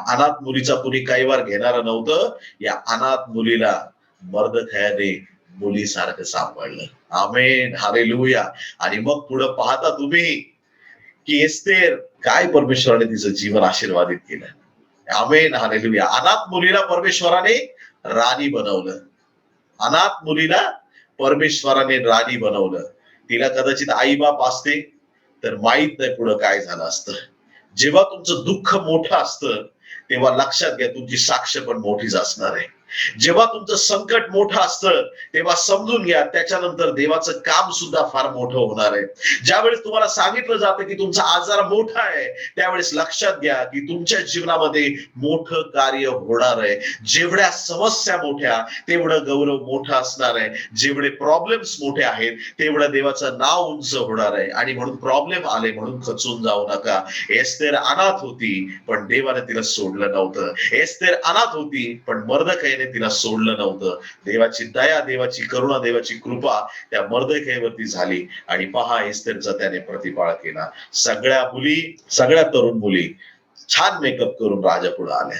अनाथ मुलीचा कुणी कैवार घेणारा नव्हतं, या अनाथ मुलीला मर्दखयाने मुलीसारखं सांभाळलं. आमेन, हालेलुया. आणि मग पुढे पाहता तुम्ही की एस्तेर काय परमेश्वराने तिचं जीवन आशीर्वादित केलं. आमेन, हालेलुया. अनाथ मुलीला परमेश्वराने राणी बनवलं. अनाथ मुलीला परमेश्वराने राणी बनवलं. तिला कदाचित आई बाप असते तर माहित नाही पुढं काय झालं असतं. जेव्हा तुमचं दुःख मोठं असतं तेव्हा लक्षात घ्या तुमची साक्ष पण मोठीच असणार आहे. जेव्हा तुमचं संकट मोठं असतं तेव्हा समजून घ्या त्याच्यानंतर देवाचं काम सुद्धा फार मोठं होणार आहे. ज्यावेळेस तुम्हाला सांगितलं जातं की तुमचा आजार मोठा आहे, त्यावेळेस लक्षात घ्या की तुमच्या जीवनामध्ये मोठं कार्य होणार आहे. जेवढ्या समस्या मोठ्या तेवढं गौरव मोठं असणार आहे. जेवढे प्रॉब्लेम्स मोठे आहेत तेवढं देवाचं नाव उंच होणार आहे. आणि म्हणून प्रॉब्लेम आले म्हणून खचून जाऊ नका. एस्तेर अनाथ होती पण देवाने तिला सोडलं नव्हतं. एस्तेर अनाथ होती पण मर्दकयाने तिला सोडलं नव्हतं. देवाची दया, देवाची करुणा, देवाची कृपा त्या मर्दकयावरती झाली आणि पहा एस्तेरचा त्याने प्रतिपाळ केला. सगळ्या तरुण मुली छान मेकअप करून राजा पुढे आल्या,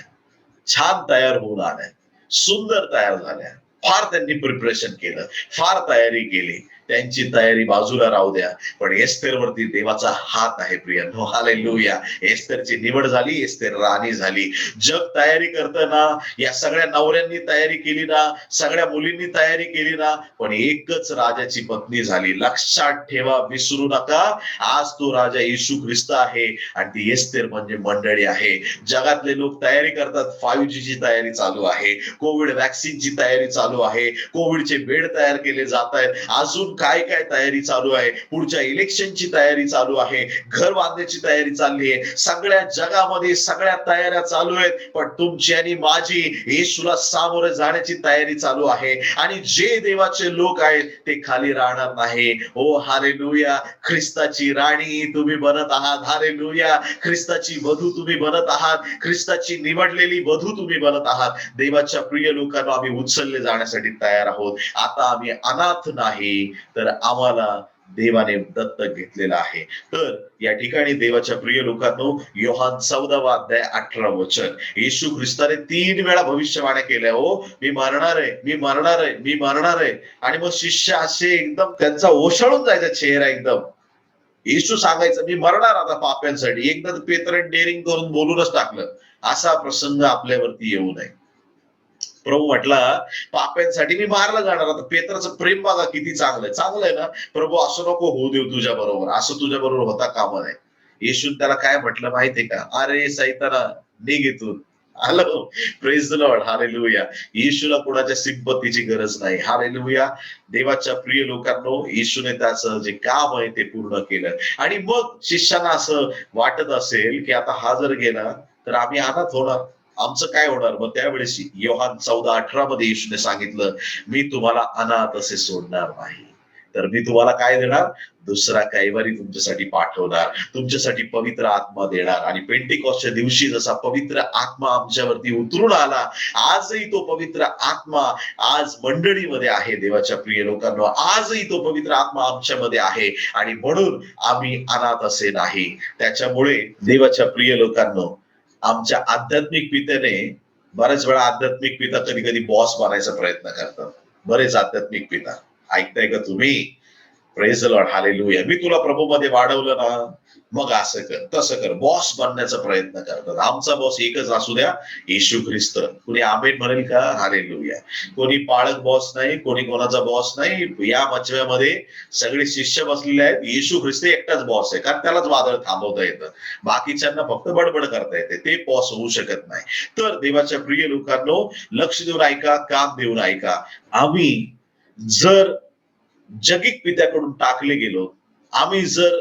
छान तयार होऊन आल्या, सुंदर तयार झाल्या. फार त्यांनी प्रिपरेशन केलं, फार तयारी केली. त्यांची तयारी बाजूला राहू द्या, पण एस्तेर वरती देवाचा हात आहे प्रियांनो. हालेलुया. एस्तेरची निवड झाली, एस्तेर राणी झाली. जग तयारी करताना या सगळ्या नवऱ्यांनी तयारी केली ना, सगळ्या मुलींनी तयारी केली ना, पण एकच राजाची पत्नी झाली. लक्षात ठेवा, विसरू नका, आज तो राजा येशू ख्रिस्त आहे आणि ती एस्तेर म्हणजे मंडळी आहे. जगातले लोक तयारी करतात, 5G ची तयारी चालू आहे, कोविड वॅक्सिनची तयारी चालू आहे, कोविडचे बेड तयार केले जात आहेत, अजून काय काय तयारी चालू आहे, पुढच्या इलेक्शनची तयारी चालू आहे, घर बांधण्याची तयारी चालली आहे. सगळ्या जगामध्ये सगळ्या तयाऱ्या चालू आहेत, पण तुमची आणि माझी येशूला सामोरे जाण्याची तयारी चालू आहे. आणि जे देवाचे लोक आहेत ते खाली राहणार नाही. ओ हालेलुया. ख्रिस्ताची राणी तुम्ही बनत आहात. हालेलुया. ख्रिस्ताची वधू तुम्ही बनत आहात, ख्रिस्ताची निवडलेली वधू तुम्ही बनत आहात. देवाच्या प्रिय लोकांना आम्ही उचलले जाण्यासाठी तयार आहोत. आता आम्ही अनाथ नाही, तर आम्हाला देवाने दत्तक घेतलेला आहे. तर या ठिकाणी देवाच्या प्रिय लोकांनो, योहान 14वा अध्याय 18 वचन, येशू ख्रिस्ताने 3 वेळा भविष्यवाण्या केल्या, हो मी मरणार आहे, मी मरणार आहे, मी मरणार आहे. आणि मग शिष्य असे एकदम त्यांचा ओशाळून जायचा चेहरा एकदम. येशू सांगायचं मी मरणार आता पाप्यांसाठी. एकदा पेत्राने डेअरिंग करून बोलूनच टाकलं. असा प्रसंग आपल्यावरती येऊ नये. प्रभू म्हटला पाप्यांसाठी मी मारला जाणार. आता पेत्राचं प्रेम बघा किती चांगलंय. चांगलंय ना, प्रभू असं नको होऊ देऊ तुझ्या बरोबर, असं तुझ्या बरोबर होता कामा नये. येशून त्याला काय म्हटलं माहितीये का? अरे सैताना निघ इथून. Hello, praise the lord, hallelujah. येशूला कोणाच्या सिंपतीची गरज नाही. हालेलुया. देवाच्या प्रिय लोकांनो, येशूने त्याचं जे काम आहे ते पूर्ण केलं. आणि मग शिष्यांना असं वाटत असेल की आता हा जर गेला तर आम्ही अनाथ होणार, आमचं काय होणार? मग त्यावेळेस योहान 14:18 मध्ये येशूने सांगितलं, मी तुम्हाला अनाथ असे सोडणार नाही, तर मी तुम्हाला काय देणार? दुसरा कैवारी तुमच्यासाठी पाठवणार, तुमच्यासाठी पवित्र आत्मा देणार. आणि पेंटिकॉस्टच्या दिवशी जसा पवित्र आत्मा आमच्यावरती उतरून आला, आजही तो पवित्र आत्मा आज मंडळीमध्ये आहे. देवाच्या प्रिय लोकांनो, आजही तो पवित्र आत्मा आमच्यामध्ये आहे. आणि म्हणून आम्ही अनाथ असे नाही. त्याच्यामुळे देवाच्या प्रिय लोकांनो, आमच्या आध्यात्मिक पित्याने, बऱ्याच वेळा आध्यात्मिक पिता कधी कधी बॉस बनायचा प्रयत्न करतात. बरेच आध्यात्मिक पिता, ऐकताय का तुम्ही? Praise the lord, hallelujah. मी तुला प्रभूमध्ये वाढवलं ना, मग असं कर तसं कर, बॉस बनण्याचा प्रयत्न करतात. आमचा बॉस एकच असू द्या, येशू ख्रिस्त. कुणी आमेन म्हणेल का? हालेलुया. कोणी पाळक बॉस नाही, कोणी कोणाचा बॉस नाही. या मचव्यामध्ये सगळे शिष्य बसलेले आहेत. येशू ख्रिस्त एकटाच बॉस आहे, कारण त्यालाच वादळ थांबवता येतं. बाकीच्यांना फक्त बडबड करता येते, ते बॉस होऊ शकत नाही. तर देवाच्या प्रिय लोकांनो, लक्ष देऊन ऐका, काम देऊन ऐका. आम्ही जर जगिक पित्याकडून टाकले गेलो, आम्ही जर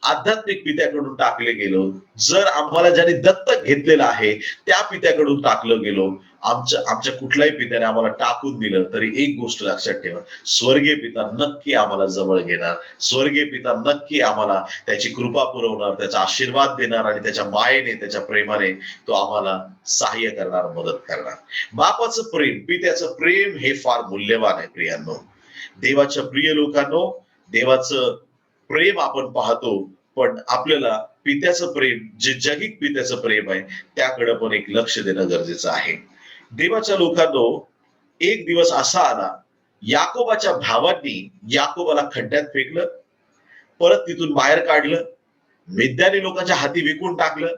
आध्यात्मिक पित्याकडून टाकले गेलो, जर आम्हाला ज्याने दत्तक घेतलेलं आहे त्या पित्याकडून टाकलं गेलो, आमच्या कुठल्याही पित्याने आम्हाला टाकून दिलं, तरी एक गोष्ट लक्षात ठेवा, स्वर्गीय पिता नक्की आम्हाला जवळ घेणार. स्वर्गीय पिता नक्की आम्हाला त्याची कृपा पुरवणार, त्याचा आशीर्वाद देणार आणि त्याच्या मायेने, त्याच्या प्रेमाने तो आम्हाला सहाय्य करणार, मदत करणार. बापाचं प्रेम, पित्याचं प्रेम हे फार मूल्यवान आहे प्रियांनो. देवाच्या प्रिय लोकांनो, देवाचं प्रेम आपण पाहतो, पण आपल्याला पित्याचं प्रेम, जे जगिक पित्याचं प्रेम आहे, त्याकडे पण एक लक्ष देणं गरजेचं आहे. देवाच्या लोकांनो, एक दिवस असा आला, याकोबाच्या भावांनी याकोबाला खड्ड्यात फेकलं, परत तिथून बाहेर काढलं, मिद्यानी लोकांच्या हाती विकून टाकलं.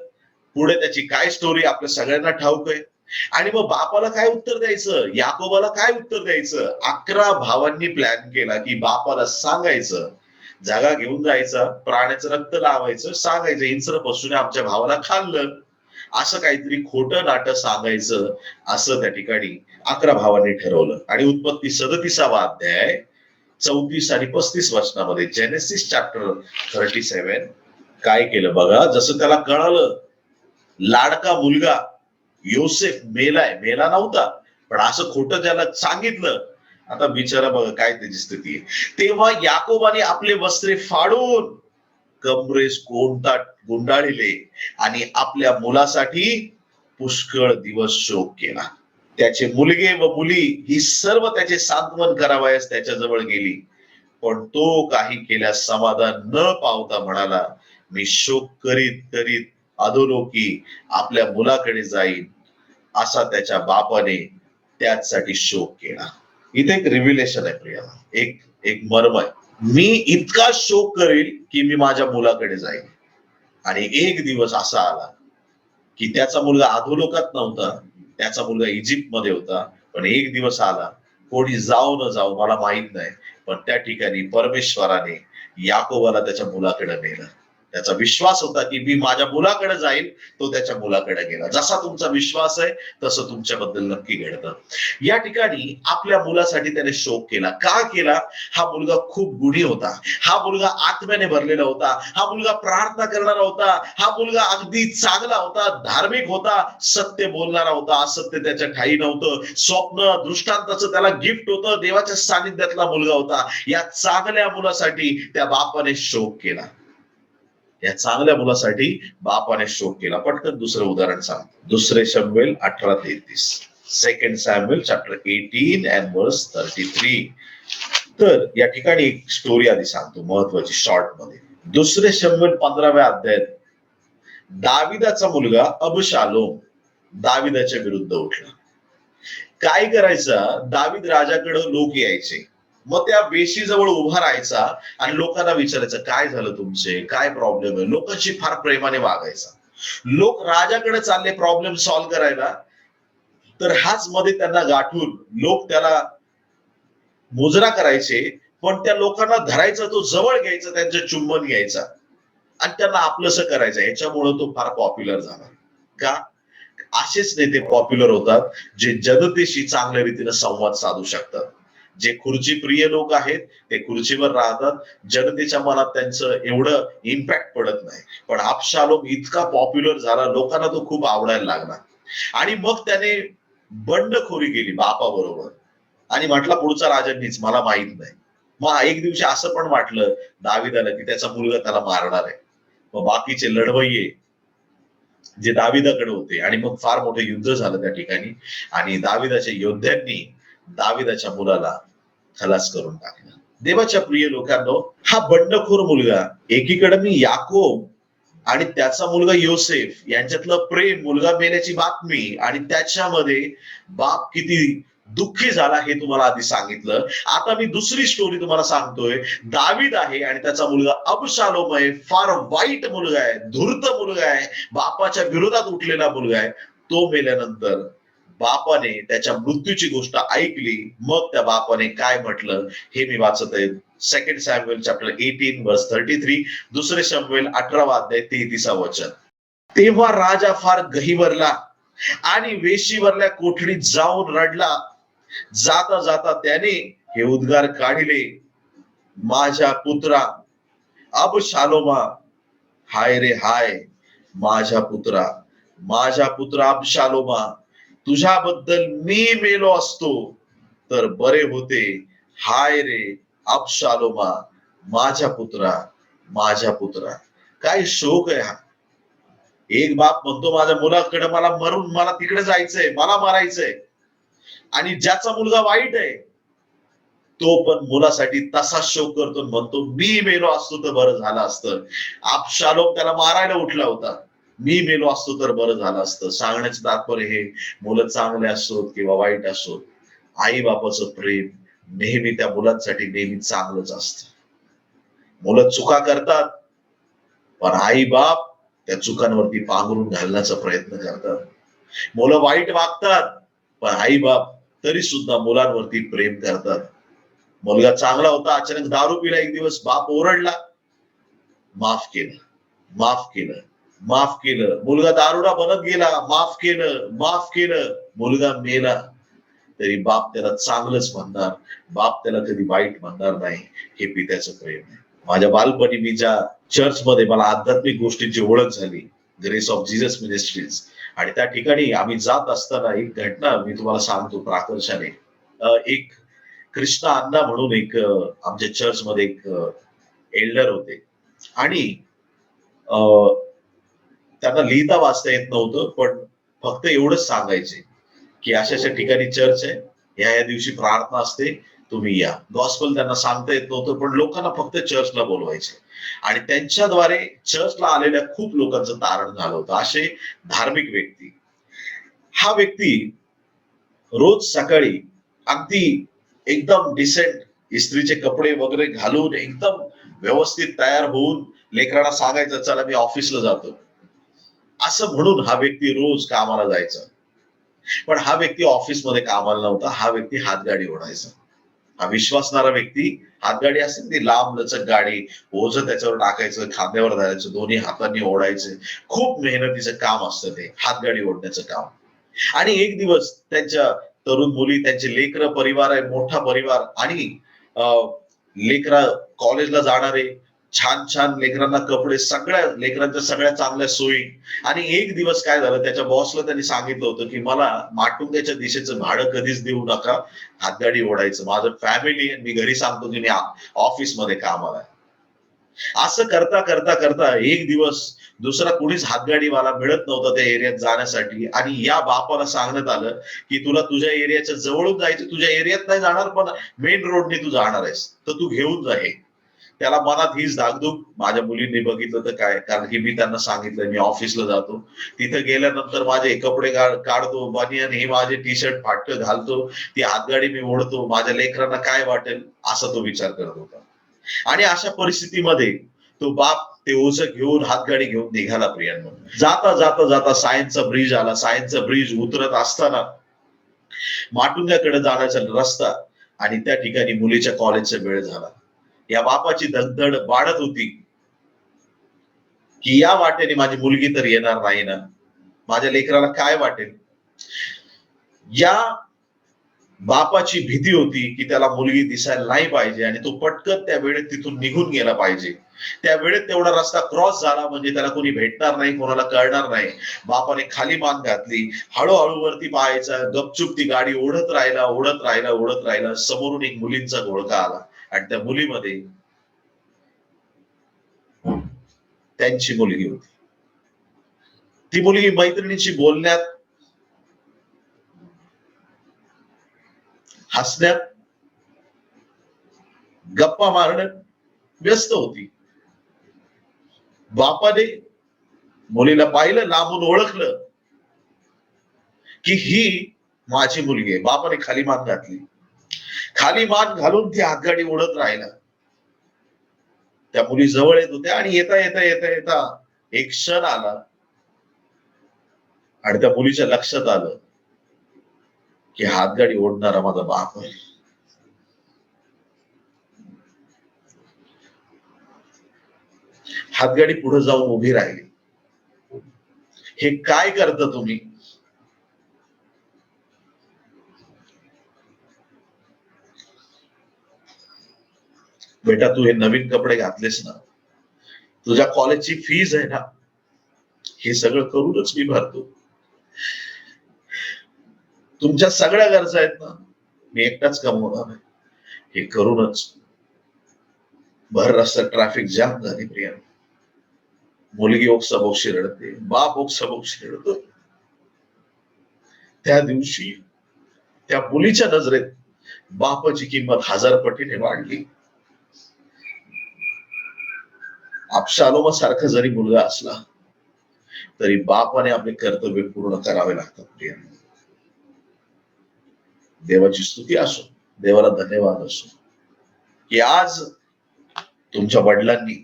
पुढे त्याची काय स्टोरी आपल्या सगळ्यांना ठाऊक आहे. आणि मग बापाला काय उत्तर द्यायचं, याकोबाला काय उत्तर द्यायचं? 11 भावांनी प्लॅन केला की बापाला सांगायचं, जागा घेऊन जायचा, प्राण्याचं रक्त लावायचं, सांगायचं इंचर पशूने आमच्या भावाला खाल्लं, असं काहीतरी खोटं नाटक सांगायचं, असं त्या ठिकाणी 11 भावांनी ठरवलं. आणि उत्पत्ती 37वा अध्याय 34 आणि 35 वचनामध्ये, जेनेसिस चॅप्टर 37, काय केलं बघा. जसं त्याला कळालं लाडका मुलगा योसेफ मेला नव्हता, पण असं खोटं त्याला सांगितलं, आता बिचारा बघा काय त्याची स्थिती आहे. तेव्हा याकोबाने आपले वस्त्रे फाडून कमरेस गुंडाळिले आणि आपल्या मुलासाठी पुष्कळ दिवस शोक केला. त्याचे मुलगे व मुली ही सर्व त्याचे सांत्वन करावयास त्याच्याजवळ गेली, पण तो काही केल्यास समाधान न पावता म्हणाला, मी शोक करीत करीत अधोलोकी आपल्या मुलाकडे जाईन. असा त्याच्या बापाने त्याचसाठी शोक केला. इथे एक रिव्हिलेशन आहे प्रिया, एक एक मर्म आहे. मी इतका शोक करेल की मी माझ्या मुलाकडे जाईन. आणि एक दिवस असा आला की त्याचा मुलगा अधोलोकात नव्हता, त्याचा मुलगा इजिप्त मध्ये होता. पण एक दिवस आला, कोणी जाऊ न जाऊ मला माहित नाही, पण त्या ठिकाणी परमेश्वराने याकोबाला त्याच्या मुलाकडे नेलं. त्याचा विश्वास होता की मी माझ्या मुलाकडे जाईल, तो त्याच्या मुलाकडे गेला. जसा तुमचा विश्वास आहे तसं तुमच्याबद्दल नक्की घडतं. या ठिकाणी आपल्या मुलासाठी त्याने शोक केला. का केला? हा मुलगा खूप गुणी होता, हा मुलगा आत्म्याने भरलेला होता, हा मुलगा प्रार्थना करणारा होता, हा मुलगा अगदी चांगला होता, धार्मिक होता, सत्य बोलणारा होता, असत्य त्याच्या ठाई नव्हतं, स्वप्न दृष्टांताचं त्याला गिफ्ट होतं, देवाच्या सानिध्यातला मुलगा होता. या चांगल्या मुलासाठी त्या बापाने शोक केला. या चांगल्या मुलासाठी बापाने शोक केला. पटकन दुसरं उदाहरण सांग. 2 शमूएल 18:33, 2 सॅम्युएल चॅप्टर 18 and verse 33. तर या ठिकाणी एक स्टोरी आधी सांगतो महत्वाची शॉर्ट मध्ये. दुसरे शमूएल 15व्या अध्यायात दाविदाचा मुलगा अबशालोम दाविदाच्या विरुद्ध उठला. काय करायचा, दावीद राजाकडे लोक यायचे, मग त्या वेशीजवळ उभा राहायचा आणि लोकांना विचारायचं काय झालं तुमचे, काय प्रॉब्लेम आहे. लोकांशी फार प्रेमाने वागायचा. लोक राजाकडे चालले प्रॉब्लेम सॉल्व्ह करायला, तर हाच मध्ये त्यांना गाठून लोक त्याला मुजरा करायचे, पण त्या लोकांना धरायचा, तो जवळ घ्यायचा, त्यांचं चुंबन घ्यायचा आणि त्यांना आपलंसं करायचं. याच्यामुळे तो फार पॉप्युलर झाला. का? असेच नेते पॉप्युलर होतात जे जनतेशी चांगल्या रीतीने संवाद साधू शकतात. जे खुर्ची प्रिय लोक आहेत ते खुर्चीवर राहतात, जनतेच्या मनात त्यांचं एवढं इम्पॅक्ट पडत नाही. पण अबशालोम इतका पॉप्युलर झाला, लोकांना तो खूप आवडायला लागला आणि मग त्याने बंडखोरी केली बापाबरोबर आणि म्हटला पुढचा राजांनीच, मला माहित नाही. मग एक दिवशी असं पण वाटलं दाविदाला की त्याचा मुलगा त्याला मारणार आहे. मग बाकीचे लढवय्ये जे दाविदाकडे होते आणि मग फार मोठं युद्ध झालं त्या ठिकाणी आणि दाविदाच्या योद्ध्यांनी दाविदाच्या मुलाला खलास करून टाकलं. देवाच्या प्रिय लोकांनो, हा बंडखोर मुलगा, एकीकडे मी याकोब आणि त्याचा मुलगा योसेफ यांच्यातलं प्रेम, मुलगा मेल्याची बातमी आणि त्याच्यामध्ये बाप किती दुःखी झाला हे तुम्हाला आधी सांगितलं. आता मी दुसरी स्टोरी तुम्हाला सांगतोय. दावीद आहे आणि त्याचा मुलगा अबशालोम आहे. फार वाईट मुलगा आहे, धूर्त मुलगा आहे, बापाच्या विरोधात उठलेला मुलगा आहे. तो मेल्यानंतर बापाने त्याच्या मृत्यूची गोष्ट ऐकली. मग त्या बापाने काय म्हटलं हे मी वाचत आहे. सेकंड सॅम्युएल चॅप्टर 18 वर्स 33, दुसरे शमूएल 18वा अध्याय 33 वचन. तेव्हा राजा फार गहिवरला आणि वेशीवरल्या कोठडीत जाऊन रडला. जाता जाता त्याने हे उद्गार काढले, माझ्या पुत्रा अबशालोमा, हाय रे हाय, माझ्या पुत्रा, माझ्या पुत्रा अबशालोमा, तुझ्याबद्दल मी मेलो असतो तर बरे होते. हाय रे अबशालोमा, माझ्या पुत्रा, माझ्या पुत्रा. काय शोक आहे हा. एक बाप म्हणतो माझ्या मुलाकडे मला तिकडे जायचंय, मला मारायचंय, आणि ज्याचा मुलगा वाईट आहे तो पण मुलासाठी तसा शोक करतो, म्हणतो मी मेलो असतो तर बरं झालं असतं. अबशालोम त्याला मारायला उठला होता, मी मेलो असतो तर बरं झालं असतं. सांगण्याचं तात्पर्य हे, मुलं चांगले असोत किंवा वाईट असोत, आई बापाचं प्रेम नेहमी त्या मुलांसाठी नेहमी चांगलंच असतं. मुलं चुका करतात पण आई बाप त्या चुकांवरती पांघरून घालण्याचा प्रयत्न करतात. मुलं वाईट वागतात पण आई बाप तरी सुद्धा मुलांवरती प्रेम करतात. मुलगा चांगला होता, अचानक दारू पिला एक दिवस, बाप ओरडला, माफ केलं, माफ केलं, माफ केलं. मुलगा दारुडा बनत गेला, माफ केलं, माफ केलं. मुलगा मेला तरी बाप त्याला चांगलंच म्हणणार, बाप त्याला कधी वाईट म्हणणार नाही. हे पित्याचं प्रेम आहे. माझ्या बालपणी मी ज्या चर्चमध्ये मला आध्यात्मिक गोष्टींची ओळख झाली, ग्रेस ऑफ जीसस मिनिस्ट्रीज, आणि त्या ठिकाणी आम्ही जात असताना एक घटना मी तुम्हाला सांगतो प्राकर्षाने. एक कृष्णा अण्णा म्हणून एक आमच्या चर्चमध्ये एक एल्डर होते आणि त्यांना लिहिता वाचता येत नव्हतं, पण फक्त एवढंच सांगायचे की अशा अशा ठिकाणी चर्च आहे, या दिवशी प्रार्थना असते, तुम्ही या. गॉस्पल त्यांना सांगता येत नव्हतं, पण लोकांना फक्त चर्चला बोलवायचे आणि त्यांच्याद्वारे चर्चला आलेल्या खूप लोकांचं तारण झालं होतं. असे धार्मिक व्यक्ती. हा व्यक्ती रोज सकाळी अगदी एकदम डिसेंट इस्त्रीचे कपडे वगैरे घालून एकदम व्यवस्थित तयार होऊन लेकरांना सांगायचं, चला मी ऑफिसला जातो, असं म्हणून हा व्यक्ती रोज कामाला जायचा. पण हा व्यक्ती ऑफिसमध्ये कामाला नव्हता, हा व्यक्ती हातगाडी ओढायचा. हा विश्वासणारा व्यक्ती, हातगाडी असेल ती लांब लचक गाडी, ओझं त्याच्यावर टाकायचं, खांद्यावर धरायचं, दोन्ही हातांनी ओढायचं. खूप मेहनतीचं काम असतं ते हातगाडी ओढण्याचं काम. आणि एक दिवस त्यांच्या तरुण मुली, त्यांचे लेकरं, परिवार आहे, मोठा परिवार, आणि लेकरा कॉलेजला जाणारे, छान छान लेकरांना कपडे, सगळ्या लेकरांच्या सगळ्या चांगल्या सोयी. आणि एक दिवस काय झालं, त्याच्या बॉसला त्यांनी सांगितलं होतं की मला माटुंग्याच्या दिशेचं भाडं कधीच देऊ नका, हातगाडी ओढायचं, माझं फॅमिली, मी घरी सांगतो की मी ऑफिसमध्ये कामाला आहे. असं करता करता करता एक दिवस दुसरा कुणीच हातगाडीवाला मिळत नव्हता त्या एरियात जाण्यासाठी, आणि या बापाला सांगण्यात आलं की तुला तुझ्या एरियाच्या जवळून जायचं, तुझ्या एरियात नाही जाणार पण मेन रोडने तू जाणार आहेस, तर तू घेऊन जा हे. त्याला मनात हीच धाकधूक, माझ्या मुलींनी बघितलं तर काय, कारण की मी त्यांना सांगितलं मी ऑफिसला जातो, तिथे गेल्यानंतर माझे कपडे काढतो, बनियन हे माझे टी शर्ट फाटक घालतो, ती हातगाडी मी ओढतो, माझ्या लेकरांना काय वाटेल असा तो विचार करत होता. आणि अशा परिस्थितीमध्ये तो बाप ते ओझं घेऊन हातगाडी घेऊन निघाला प्रियांनो. जाता जाता जाता सायन्सचा ब्रिज आला. सायन्सचा ब्रिज उतरत असताना माटुंग्याकडे जाण्याचा रस्ता, आणि त्या ठिकाणी मुलीच्या कॉलेजचा वेळ झाला. या बापाची धगधड वाढत होती की या वाटेने माझी मुलगी तर येणार नाही ना, माझ्या लेकराला काय वाटेल. या बापाची भीती होती की त्याला मुलगी दिसायला नाही पाहिजे, आणि तो पटकन त्या वेळेत तिथून निघून गेला पाहिजे. त्या वेळेत तेवढा रस्ता क्रॉस झाला म्हणजे त्याला कोणी भेटणार नाही, कोणाला कळणार नाही. बापाने खाली मान घातली, हळूहळू वरती पाहायचा, गपचूप ती गाडी ओढत राहिला ओढत राहिला ओढत राहिला. समोरून एक मुलींचा घोळका आला, आणि त्या मुलीमध्ये त्यांची मुलगी होती. ती मुलगी मैत्रिणीशी बोलण्यात, हसण्यात, गप्पा मारण्यात व्यस्त होती. बापाने मुलीला पाहिलं, लांबून ओळखलं की ही माझी मुलगी आहे. बापाने खाली मान घातली, खाली मान घालून ती हातगाडी ओढत राहिला. त्या मुली जवळ येत होत्या, आणि येता येता येता येता एक क्षण आला, आणि त्या मुलीच्या लक्षात आलं की हातगाडी ओढणारा माझा बाप आहे. हातगाडी पुढे जाऊन उभी राहिली. हे काय करता तुम्ही? बेटा तू हे नवीन कपडे घातलेस ना, तुझ्या कॉलेजची फीज आहे ना, हे सगळं करूनच मी भरतो. तुमच्या सगळ्या गरजा आहेत ना, मी एकटाच कमवणार आहे. हे करूनच भर रस्ता ट्रॅफिक जाम झाली प्रिया. मुलगी ओक्साबोक्शी रडते, बाप ओक्साबोक्शी रडतो. त्या दिवशी त्या मुलीच्या नजरेत बापाची किंमत 1000 पटीने वाढली. अबशालोमा सारखा जरी मुलगा असला तरी बापाने आपले कर्तव्य पूर्ण करावे लागतात प्रिया. देवाची स्तुती असो, देवाला धन्यवाद असो की आज तुमच्या वडिलांनी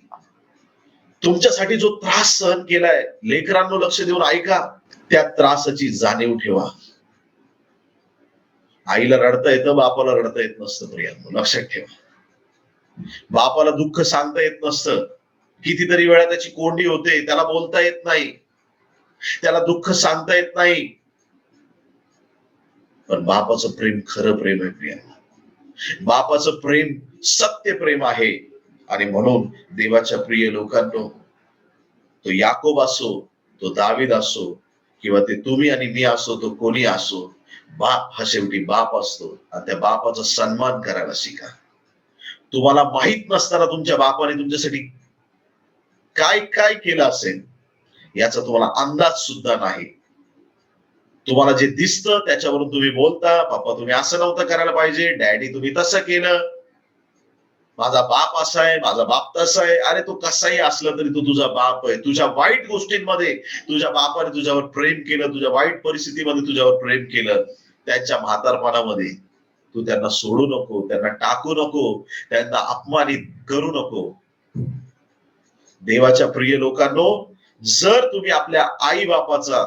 तुमच्यासाठी जो त्रास सहन केलाय, लेकरांनो लक्ष देऊन ऐका, त्या त्रासाची जाणीव ठेवा. आईला रडता येतं, बापाला रडता येत नसतं प्रियांनो, लक्षात ठेवा. बापाला दुःख सांगता येत नसतं, कितीतरी वेळा त्याची कोंडी होते, त्याला बोलता येत नाही, त्याला दुःख सांगता येत नाही. पण बापाचं प्रेम खरं प्रेम आहे प्रिया. बापाचं प्रेम सत्य प्रेम आहे. आणि म्हणून देवाच्या प्रिय लोकांनो, तो याकोब असो, तो दावीद असो, किंवा ते तुम्ही आणि मी असो, तो कोणी असो, बाप हा शेवटी बाप असतो, आणि त्या बापाचा सन्मान करायला शिका. तुम्हाला माहित नसताना तुमच्या बापाने तुमच्यासाठी काय काय केलं असेल याचा तुम्हाला अंदाज सुद्धा नाही. तुम्हाला जे दिसतं त्याच्यावरून तुम्ही बोलता, पप्पा तुम्ही असं नव्हतं करायला पाहिजे, डॅडी तुम्ही तसं केलं, माझा बाप असा आहे, माझा बाप तसा आहे. अरे तो कसाही असला तरी तो तुझा बाप आहे. तुझ्या वाईट गोष्टींमध्ये तुझ्या बापाने तुझ्यावर प्रेम केलं, तुझ्या वाईट परिस्थितीमध्ये तुझ्यावर प्रेम केलं. त्यांच्या म्हातारपणामध्ये तू त्यांना सोडू नको, त्यांना टाकू नको, त्यांना अपमानित करू नको. देवाच्या प्रिय लोकांनो, जर तुम्ही आपल्या आई बापाचा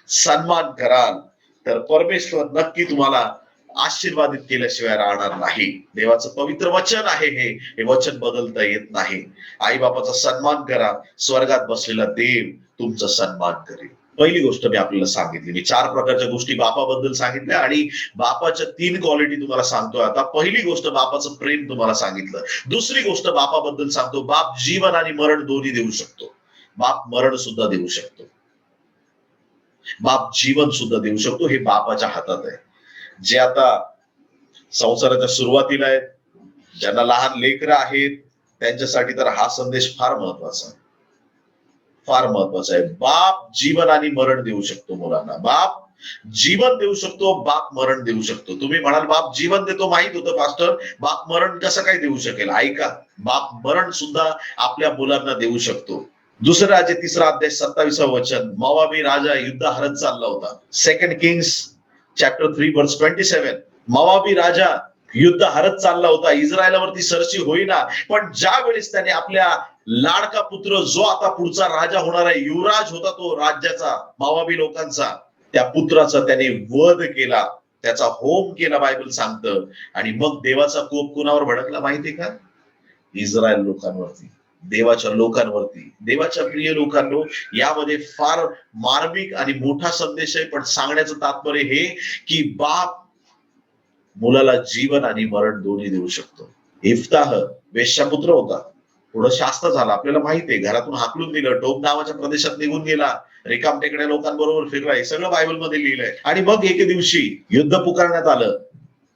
सन्मान कराल तर परमेश्वर नक्की तुम्हाला आशीर्वादित केल्याशिवाय राहणार नाही. देवाचं पवित्र वचन आहे हे वचन बदलता येत नाही. आई बापाचा सन्मान करा, स्वर्गात बसलेला देव तुमचा सन्मान करेल. पहिली गोष्ट मी आपल्याला सांगितली, मी 4 प्रकारच्या गोष्टी बापाबद्दल सांगितल्या, आणि बापाच्या 3 क्वालिटी तुम्हाला सांगतोय आता. पहिली गोष्ट बापाचं प्रेम तुम्हाला सांगितलं. दुसरी गोष्ट बापाबद्दल सांगतो, बाप जीवन आणि मरण दोन्ही देऊ शकतो. बाप मरण सुद्धा देऊ शकतो, बाप जीवन सुद्धा देऊ शकतो. हे बापाच्या हातात आहे. जे आता संसाराच्या सुरुवातीला आहेत, ज्यांना लहान लेकरं आहेत, त्यांच्यासाठी तर हा संदेश फार महत्वाचा, फार महत्वाचं आहे. बाप जीवन आणि मरण देऊ शकतो मुलांना. बाप जीवन देऊ शकतो, बाप मरण देऊ शकतो. तुम्ही म्हणाल बाप जीवन देतो, माहित होतं पास्टर, बाप मरण कसं काय देऊ शकेल? ऐका, बाप मरण सुद्धा आपल्या मुलांना देऊ शकतो. दुसरा राज्य 3 अध्याय 27 वचन. मोवाबी राजा युद्ध हरत चालला होता. 2 किंग्स चॅप्टर 3 वर्स 27. मोवाबी राजा युद्ध हरत चालला होता, इस्रायलावरती सरशी होईना. पण ज्या वेळेस त्याने आपल्या लाडका पुत्र, जो आता पुढचा राजा होणार आहे, युवराज होता तो राज्याचा, मोवाबी लोकांचा, त्या पुत्राचा त्याने वध केला, त्याचा होम केला, बायबल सांगतं. आणि मग देवाचा कोप कुणावर भडकला माहितीये का? इस्रायल लोकांवरती, देवाच्या लोकांवरती. देवाच्या प्रिय लोकांनो, यामध्ये फार मार्मिक आणि मोठा संदेश आहे. पण सांगण्याचं तात्पर्य हे की बाप मुलाला जीवन आणि मरण दोन्ही देऊ शकतो. इफ्ताह वेश्यापुत्र होता, पुढं शास्त्र झाला, आपल्याला माहितीये. घरातून हाकलून दिलं, टोब नावाच्या प्रदेशात निघून गेला, रिकाम टेकड्या लोकांबरोबर फिरला, हे सगळं बायबलमध्ये लिहिलंय. आणि मग एके दिवशी युद्ध पुकारण्यात आलं.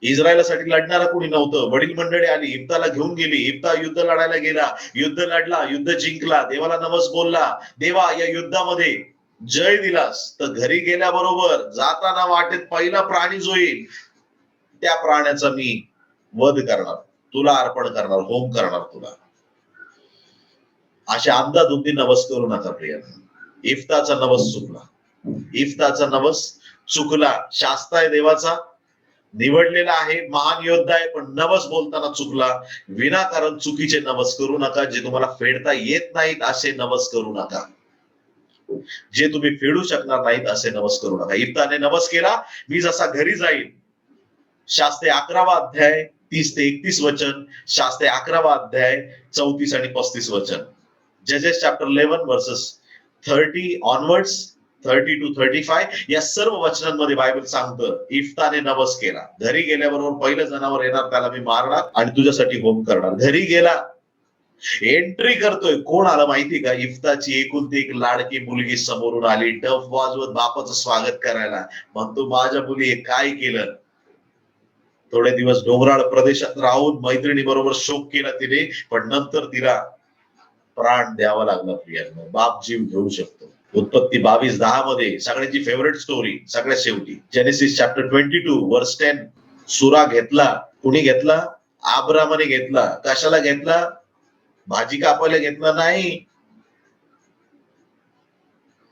इस्रायलासाठी लढणारा कोणी नव्हतं. वडील मंडळी आली, इफ्ताला घेऊन गेली. इफ्ता युद्ध लढायला गेला, युद्ध लढला, युद्ध जिंकला, देवाला नवस बोलला, देवा या युद्धामध्ये जय दिलास तर घरी गेल्याबरोबर जाताना वाटेत पहिला प्राणी जो येईल त्या प्राण्याचा मी वध करणार, तुला अर्पण करणार, होम करणार तुला. अशा अंदाधुंदी नवस करू नका प्रियांनो. इफ्ताचा नवस चुकला, इफ्ताचा नवस चुकला. शास्त्र आहे देवाचा, निवडलेला आहे, महान योद्धा आहे, पण नवस बोलताना चुकला. विनाकारण चुकीचे नवस करू नका. जे तुम्हाला फेडता येत नाहीत असे नवस करू नका. जे तुम्ही फेडू शकणार नाहीत असे नवस करू नका. इफ्ताने नवस केला, मी जसा घरी जाईल. शास्त्रे 11 अध्याय 30 ते 31 वचन, शास्त्रे 11 अध्याय 34 आणि 35 वचन. जजेस चॅप्टर 11 वर्सेस 30 ऑनवर्ड्स, 30 to 35 या सर्व वचनांमध्ये बायबल सांगतं, इफ्ताने नवस केला, घरी गेल्याबरोबर पहिलं जनावर येणार त्याला मी मारणार आणि तुझ्यासाठी होम करणार. घरी गेला, एंट्री करतोय, कोण आलं माहिती का? इफ्ताची एकुलती एक लाडकी मुलगी समोरून आली, डफ वाजवत बापाचं स्वागत करायला. म्हणतो, माझ्या मुली हे काय केलं? थोडे दिवस डोंगराळ प्रदेशात राहून मैत्रिणी बरोबर शोक केला तिने, पण नंतर तिला प्राण द्यावा लागला. प्रियांनो, बाप जीव घेऊ शकतो. उत्पत्ती 22:10 मध्ये सगळ्यांची फेवरेट स्टोरी, सगळ्यात शेवटी जेनेसिस चॅप्टर 22 वर्स 10. सुरा घेतला, कुणी घेतला? अब्रामाने घेतला. कशाला घेतला? भाजी कापायला घेतला नाही,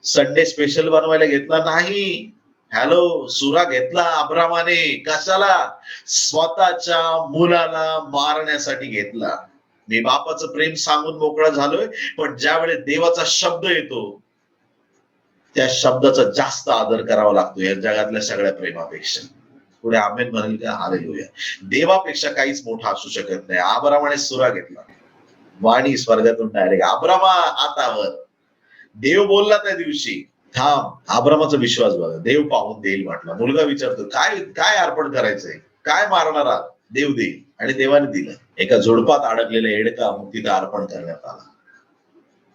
संडे स्पेशल बनवायला घेतला नाही. हॅलो, सुरा घेतला अब्रामाने. कशाला? स्वतःच्या मुलाला मारण्यासाठी घेतला. मी बापाचं प्रेम सांगून मोकळा झालोय, पण ज्यावेळेस देवाचा शब्द येतो त्या शब्दाचा जास्त आदर करावा लागतो या जगातल्या सगळ्या प्रेमापेक्षा. पुढे आमेन म्हणेल का? हालेलुया. देवापेक्षा काहीच मोठा असू शकत नाही. अब्रामाने सुरा घेतला, वाणी स्वर्गातून डायरेक्ट, अब्रामा हातावर. देव बोलला त्या दिवशी, थांब. अब्रामाचा विश्वास बघा, देव पाहून देईल म्हटला. मुलगा विचारतो, काय काय अर्पण करायचंय, काय मारणारा? देव देईल. आणि देवाने दिलं. एका झुडपात अडकलेला एडका मग तिथं अर्पण करण्यात आला.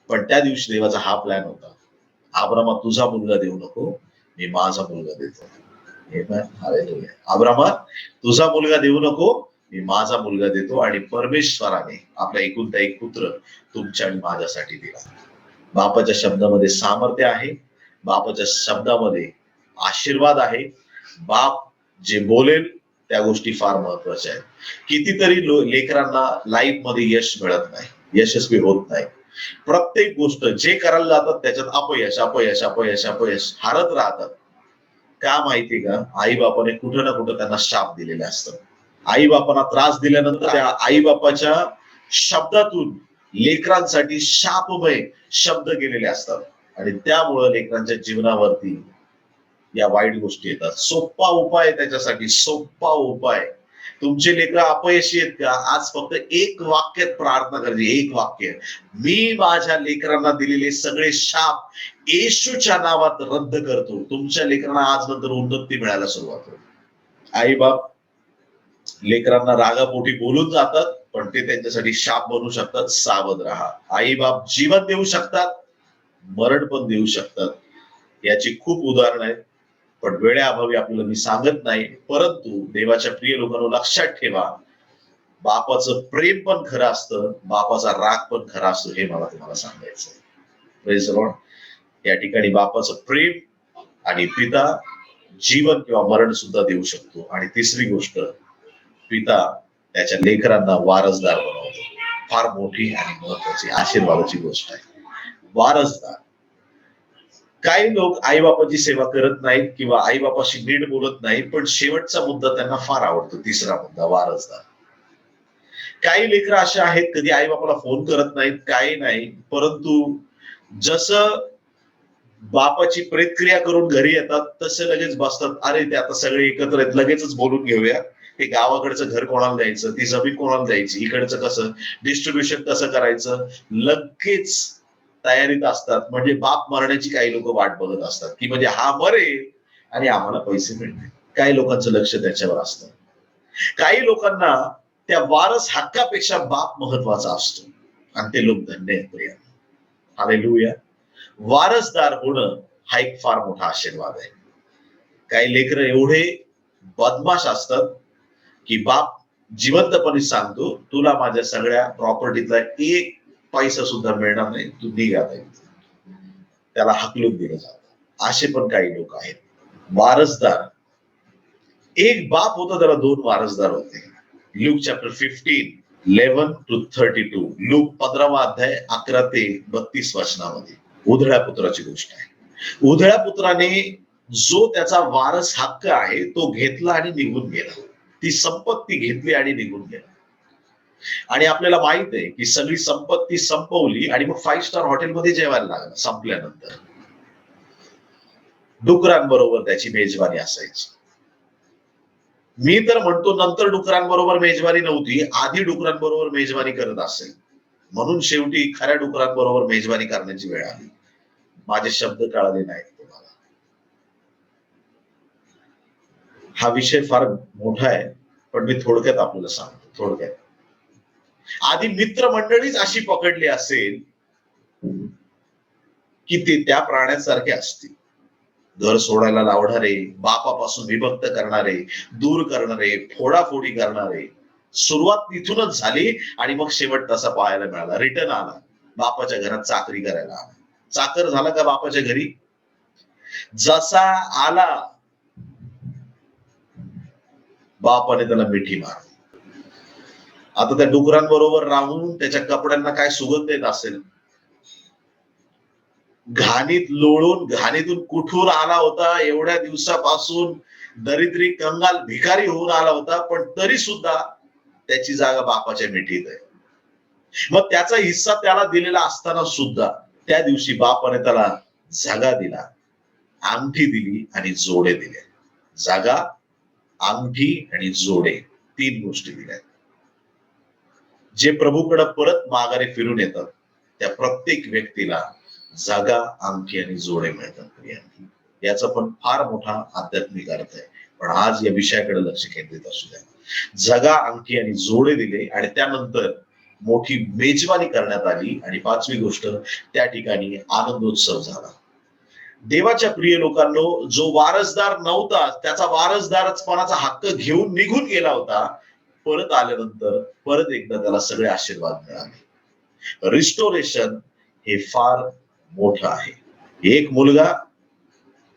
पण त्या दिवशी देवाचा हा प्लॅन होता, अब्रामा तुझा मुलगा देऊ नको, मी माझा मुलगा देतो. अब्रामा तुझा मुलगा देऊ नको, मी माझा मुलगा देतो. आणि परमेश्वराने आपला एकुलता एक पुत्र तुमच्या आणि माझ्यासाठी दिला. बापाच्या शब्दामध्ये सामर्थ्य आहे, बापाच्या शब्दामध्ये आशीर्वाद आहे. बाप जे बोलेल त्या गोष्टी फार महत्वाच्या आहेत. कितीतरी लेकरांना लाईफ मध्ये यश मिळत नाही, यशस्वी होत नाही. प्रत्येक गोष्ट जे करायला जातात त्याच्यात अपयश अपयश अपयश अपयश, हारत राहतात. का माहिती का? आई बापाने कुठं ना कुठं त्यांना शाप दिलेले असतात. आई बापांना त्रास दिल्यानंतर त्या आई बापाच्या शब्दातून लेकरांसाठी शापमय शब्द गेलेले असतात. आणि त्यामुळं लेकरांच्या जीवनावरती या वाईट गोष्टी येतात. सोपा उपाय त्याच्यासाठी, सोपा उपाय. तुमचे लेकर अपयशी आहेत का? आज फक्त एक वाक्यात प्रार्थना करायची, एक वाक्य, मी माझ्या लेकरांना दिलेले सगळे शाप येशूच्या नावात रद्द करतो. तुमच्या लेकरांना आज नंतर उन्नती मिळायला सुरुवात होईल. आई बाप लेकरांना रागापोटी बोलून जातात, पण ते त्यांच्यासाठी शाप बनू शकतात. सावध राहा. आई बाप जीवन देऊ शकतात, मरण पण देऊ शकतात. याची खूप उदाहरणं आहेत, पण वेळेअभावी आपल्याला मी सांगत नाही. परंतु देवाच्या प्रिय लोकांना लक्षात ठेवा, बापाचं प्रेम पण खरं असतं, बापाचा राग पण खरा असतो, हे मला तुम्हाला सांगायचं. Praise Lord. या ठिकाणी बापाचं प्रेम आणि पिता जीवन किंवा मरण सुद्धा देऊ शकतो. आणि तिसरी गोष्ट, पिता त्याच्या लेकरांना वारसदार बनवतो. फार मोठी आणि महत्वाची आशीर्वादाची गोष्ट आहे. वारसदार. काही लोक आई बापाची सेवा करत नाहीत किंवा आई बापाशी नीट बोलत नाही, पण शेवटचा मुद्दा त्यांना फार आवडतो, तिसरा मुद्दा, वारसदार. काही लेकरं अशा आहेत, कधी आई बापाला फोन करत नाहीत, काही नाही, परंतु जसं बापाची प्रेतक्रिया करून घरी येतात तसे लगेच बसतात. अरे ते आता सगळे एकत्र आहेत, लगेचच बोलून घेऊया, ते गावाकडचं घर कोणाला द्यायचं, ती जमीन कोणाला द्यायची, इकडचं कसं डिस्ट्रीब्युशन कसं करायचं, लगेच तयारीत असतात. म्हणजे बाप मरण्याची काही लोक वाट बघत असतात, की म्हणजे हा मरेल आणि आम्हाला पैसे मिळतील. काही लोकांचं लक्ष त्याच्यावर असतं. काही लोकांना त्या वारस हक्कापेक्षा बाप महत्वाचा असतो आणि ते लोक धन्य आहेत प्रिया. हालेलुया. वारसदार होणं हा एक फार मोठा आशीर्वाद आहे. काही लेकरं एवढे बदमाश असतात की बाप जिवंतपणे सांगतो, तुला माझ्या सगळ्या प्रॉपर्टीतला एक पैसा सुद्धा मिळणार नाही, तू निघा. त्याला हकलून दिलं जातं. असे पण काही लोक आहेत. वारसदार. एक बाप होता, त्याला 2 वारसदार होते. Look chapter 15 11-32. लूक 15वा अध्याय 11 ते 32 वचनामध्ये उधळ्या पुत्राची गोष्ट आहे. उधळ्या पुत्राने जो त्याचा वारस हक्क आहे तो घेतला आणि निघून गेला. ती संपत्ती घेतली आणि निघून गेला. आणि आपल्याला माहित आहे की सगळी संपत्ती संपवली आणि मग 5 स्टार हॉटेलमध्ये जेवायला लागला. संपल्यानंतर डुकरांबरोबर त्याची मेजवानी असायची. मी तर म्हणतो नंतर डुकरांबरोबर मेजवानी नव्हती, आधी डुकरांबरोबर मेजवानी करत असेल, म्हणून शेवटी खऱ्या डुकरांबरोबर मेजवानी करण्याची वेळ आली. माझे शब्द कळले नाहीत तुम्हाला. हा विषय फार मोठा आहे, पण मी थोडक्यात आपल्याला सांगतो. थोडक्यात, आधी मित्रमंडळीच अशी पकडली असेल की ते त्या प्राण्यांसारखे असतील. घर सोडायला लावणारे, बापापासून विभक्त करणारे, दूर करणारे, फोडाफोडी करणारे. सुरुवात तिथूनच झाली आणि मग शेवट तसा पाहायला मिळाला. रिटर्न आला, बापाच्या घरात चाकरी करायला आला. चाकर झाला का बापाच्या घरी? जसा आला बापाने त्याला मिठी मारली. आता त्या डुकरांबरोबर राहून त्याच्या कपड्यांना काय सुगंध येत असेल. घाणीत लोळून, घाणीतून कुठून आला होता, एवढ्या दिवसापासून दरिद्री कंगाल भिकारी होऊन आला होता, पण तरी सुद्धा त्याची जागा बापाच्या मिठीत आहे. मग त्याचा हिस्सा त्याला दिलेला असताना सुद्धा त्या दिवशी बापाने त्याला जागा दिला, अंगठी दिली आणि जोडे दिले. जागा, अंगठी आणि जोडे, 3 गोष्टी दिल्या. जे प्रभूकडे परत माघारी फिरून येतात त्या प्रत्येक व्यक्तीला जागा, अंगठी आणि जोडे मिळतात. याचा पण फार मोठा आध्यात्मिक अर्थ आहे, पण आज या विषयाकडे लक्ष केंद्रित असू द्या. जागा, अंगठी आणि जोडे दिले आणि त्यानंतर मोठी मेजवानी करण्यात आली. आणि 5वी गोष्ट, त्या ठिकाणी आनंदोत्सव झाला. देवाच्या प्रिय लोकांनो, जो वारसदार नव्हता त्याचा वारसदारपणाचा हक्क घेऊन निघून गेला होता, परत आल्यानंतर परत एकदा त्याला सगळे आशीर्वाद मिळाले. रिस्टोरेशन हे फार मोठं आहे. एक मुलगा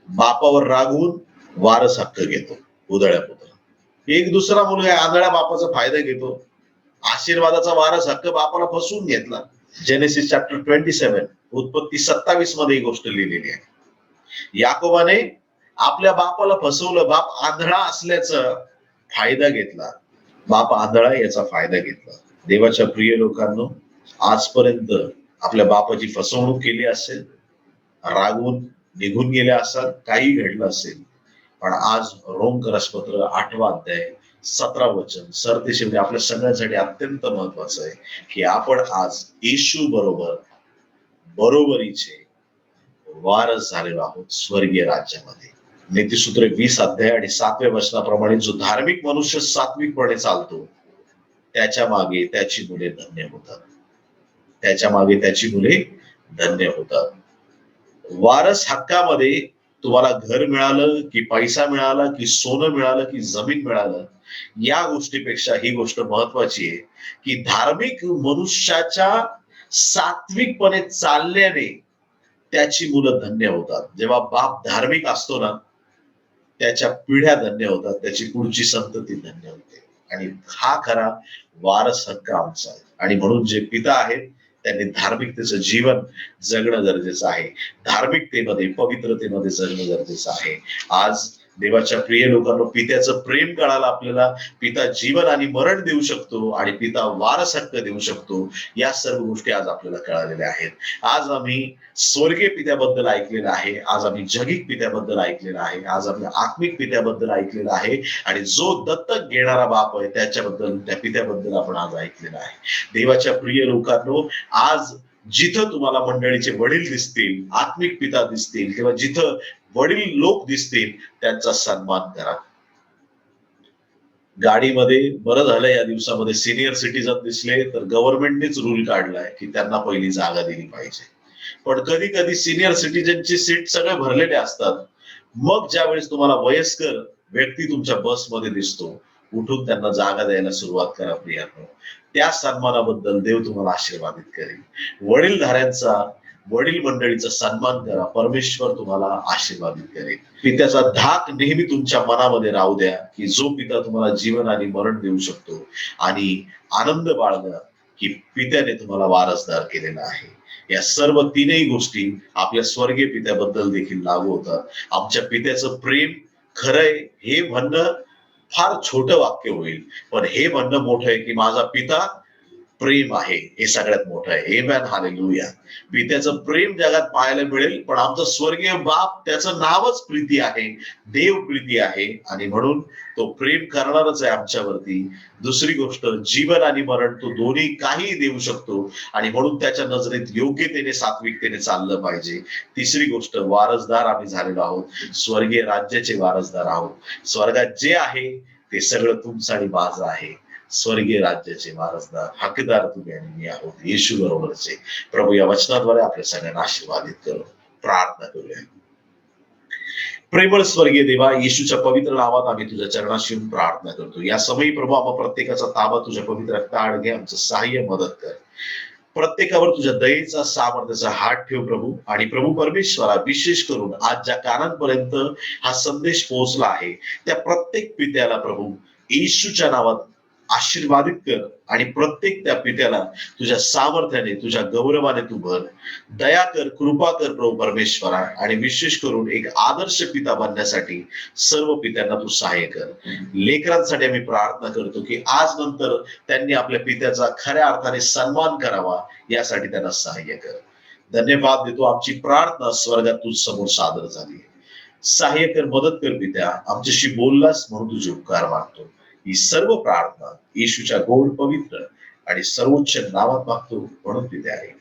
बापावर रागवून वारस हक्क घेतो, उधळ्या पुत्र. एक दुसरा मुलगा आंधळ्या बापाचा फायदा घेतो, आशीर्वादाचा वारस हक्क बापाला फसवून घेतला. जेनेसिस चॅप्टर 27 उत्पत्ती 27 मध्ये ही गोष्ट लिहिलेली आहे. याकोबाने आपल्या बापाला फसवलं. बाप आंधळा असल्याचा फायदा घेतला, बाप आंधळा याचा फायदा घेतला. देवाच्या प्रिय लोकांनो, आजपर्यंत आपल्या बापाची फसवणूक केली असेल, रागवून निघून गेले असाल, काही घडलं असेल, पण आज रोमकरसपत्र 8वा अध्याय 17 वचन सरतेशेवटी आपल्या सगळ्यांसाठी अत्यंत महत्वाचं आहे की आपण आज येशू बरोबर बरोबरीचे वारस झालेलो आहोत स्वर्गीय राज्यामध्ये. नीतिसूत्रे 20 अध्याय आणि 7व्या वचनाप्रमाणे जो धार्मिक मनुष्य सात्विकपणे चालतो त्याच्या मागे त्याची मुले धन्य होतात. त्याच्या मागे त्याची मुले धन्य होतात. वारस हक्कामध्ये तुम्हाला घर मिळालं की पैसा मिळाला की सोनं मिळालं की जमीन मिळालं, या गोष्टीपेक्षा ही गोष्ट महत्वाची आहे की धार्मिक मनुष्याच्या सात्विकपणे चालल्याने त्याची मुलं धन्य होतात. जेव्हा बाप धार्मिक असतो ना, त्याच्या पिढ्या धन्य होतात, त्याची पुढची संतती धन्य होते. आणि हा खरा वारस हक्क आमचा आहे. आणि म्हणून जे पिता आहेत त्यांनी धार्मिकतेचं जीवन जगणं गरजेचं आहे. धार्मिकतेमध्ये, पवित्रतेमध्ये जगणं गरजेचं आहे. आज देवाच्या प्रिय लोकांना पित्याचं प्रेम कळालं आपल्याला. पिता जीवन आणि मरण देऊ शकतो आणि पिता वारस हक्क देऊ शकतो. या सर्व गोष्टी आज आपल्याला कळालेल्या आहेत. आज आम्ही स्वर्गीय पित्याबद्दल ऐकलेलं आहे, आज आम्ही जगिक पित्याबद्दल ऐकलेलं आहे, आज आम्ही आत्मिक पित्याबद्दल ऐकलेलं आहे आणि जो दत्तक घेणारा बाप आहे त्याच्याबद्दल, त्या पित्याबद्दल आपण आज ऐकलेलं आहे. देवाच्या प्रिय लोकांनो, आज जिथं तुम्हाला मंडळीचे वडील दिसतील, आत्मिक पिता दिसतील किंवा जिथं वडील लोक दिसतील त्यांचा सन्मान करा. गाडीमध्ये बरं झालं या दिवसामध्ये सिनियर सिटीजन दिसले तर गव्हर्नमेंटनेच रूल काढलाय की त्यांना पहिली जागा दिली पाहिजे. पण कधी कधी सिनियर सिटीजनची सीट सगळे भरलेले असतात. मग ज्या वेळेस तुम्हाला वयस्कर व्यक्ती तुमच्या बसमध्ये दिसतो, उठून त्यांना जागा द्यायला सुरुवात करा प्रियांनो. त्या सन्मानाबद्दल देव तुम्हाला आशीर्वादित करेल. वडीलधाऱ्यांचा, वडील मंडळीचा सन्मान करा, परमेश्वर तुम्हाला आशीर्वादित करेल. पित्याचा धाक नेहमी तुमच्या मनामध्ये राहू द्या की जो पिता तुम्हाला जीवन आणि मरण देऊ शकतो, आणि आनंद बाळगा की पित्याने तुम्हाला वारसदार केलेला आहे. या सर्व तीनही गोष्टी आपल्या स्वर्गीय पित्याबद्दल देखील लागू होतात. आमच्या पित्याचं प्रेम खरंय हे म्हणणं फार छोटं वाक्य होईल, पण हे म्हणणं मोठं आहे की माझा पिता प्रेम आहे, हे सगळ्यात मोठं आहे. आमेन, हालेलुया. पित्याचं प्रेम जगात पाहायला मिळेल, पण आमचा स्वर्गीय बाप त्याचं नावच प्रीती आहे, देव प्रीती आहे, आणि म्हणून तो प्रेम करणारच आहे आमच्यावरती. दुसरी गोष्ट, जीवन आणि मरण तो दोन्ही काही देऊ शकतो आणि म्हणून त्याच्या नजरेत योग्यतेने, सात्विकतेने चाललं पाहिजे. तिसरी गोष्ट, वारसदार आम्ही झालेलो आहोत, स्वर्गीय राज्याचे वारसदार आहोत. स्वर्गात जे आहे ते सगळं तुमचं आणि माझं आहे. स्वर्गीय राज्याचे वारसदार, हकदार तुम्ही आणि मी आहोत, येशू बरोबरचे. प्रभू या वचनाद्वारे आपल्या सगळ्यांना आशीर्वादित करू. प्रार्थना करूया. प्रेमळ स्वर्गीय देवा, येशूच्या पवित्र नावात आम्ही तुझ्या चरणाशी येऊन प्रार्थना करतो. या समयी प्रभू आम्हा प्रत्येकाचा ताबा तुझ्या पवित्र रक्ताआड घे, आमचं सहाय्य मदत कर. प्रत्येकावर तुझ्या दयेचा, सामर्थ्याचा हात ठेव प्रभू. आणि प्रभू परमेश्वरा, विशेष करून आज ज्या कानांपर्यंत हा संदेश पोहोचला आहे त्या प्रत्येक पित्याला प्रभू येशूच्या नावात आशीर्वादित कर. आणि प्रत्येक त्या पित्याला तुझ्या सामर्थ्याने, तुझ्या गौरवाने तू भर. दया कर, कृपा कर प्रभू परमेश्वरा. आणि विशेष करून एक आदर्श पिता बनण्यासाठी सर्व पित्यांना तू सहाय्य कर. लेकरांसाठी आम्ही प्रार्थना करतो की आज नंतर त्यांनी आपल्या पित्याचा खऱ्या अर्थाने सन्मान करावा, यासाठी त्यांना सहाय्य कर. धन्यवाद देतो. आमची प्रार्थना स्वर्गात तुझ समोर सादर झाली. सहाय्य कर, मदत कर पित्या. आमच्याशी बोललास म्हणून तुझे उपकार मागतो. ही सर्व प्रार्थना येशूच्या गोड, पवित्र आणि सर्वोच्च नावात मागतो म्हणून पित्या आहे.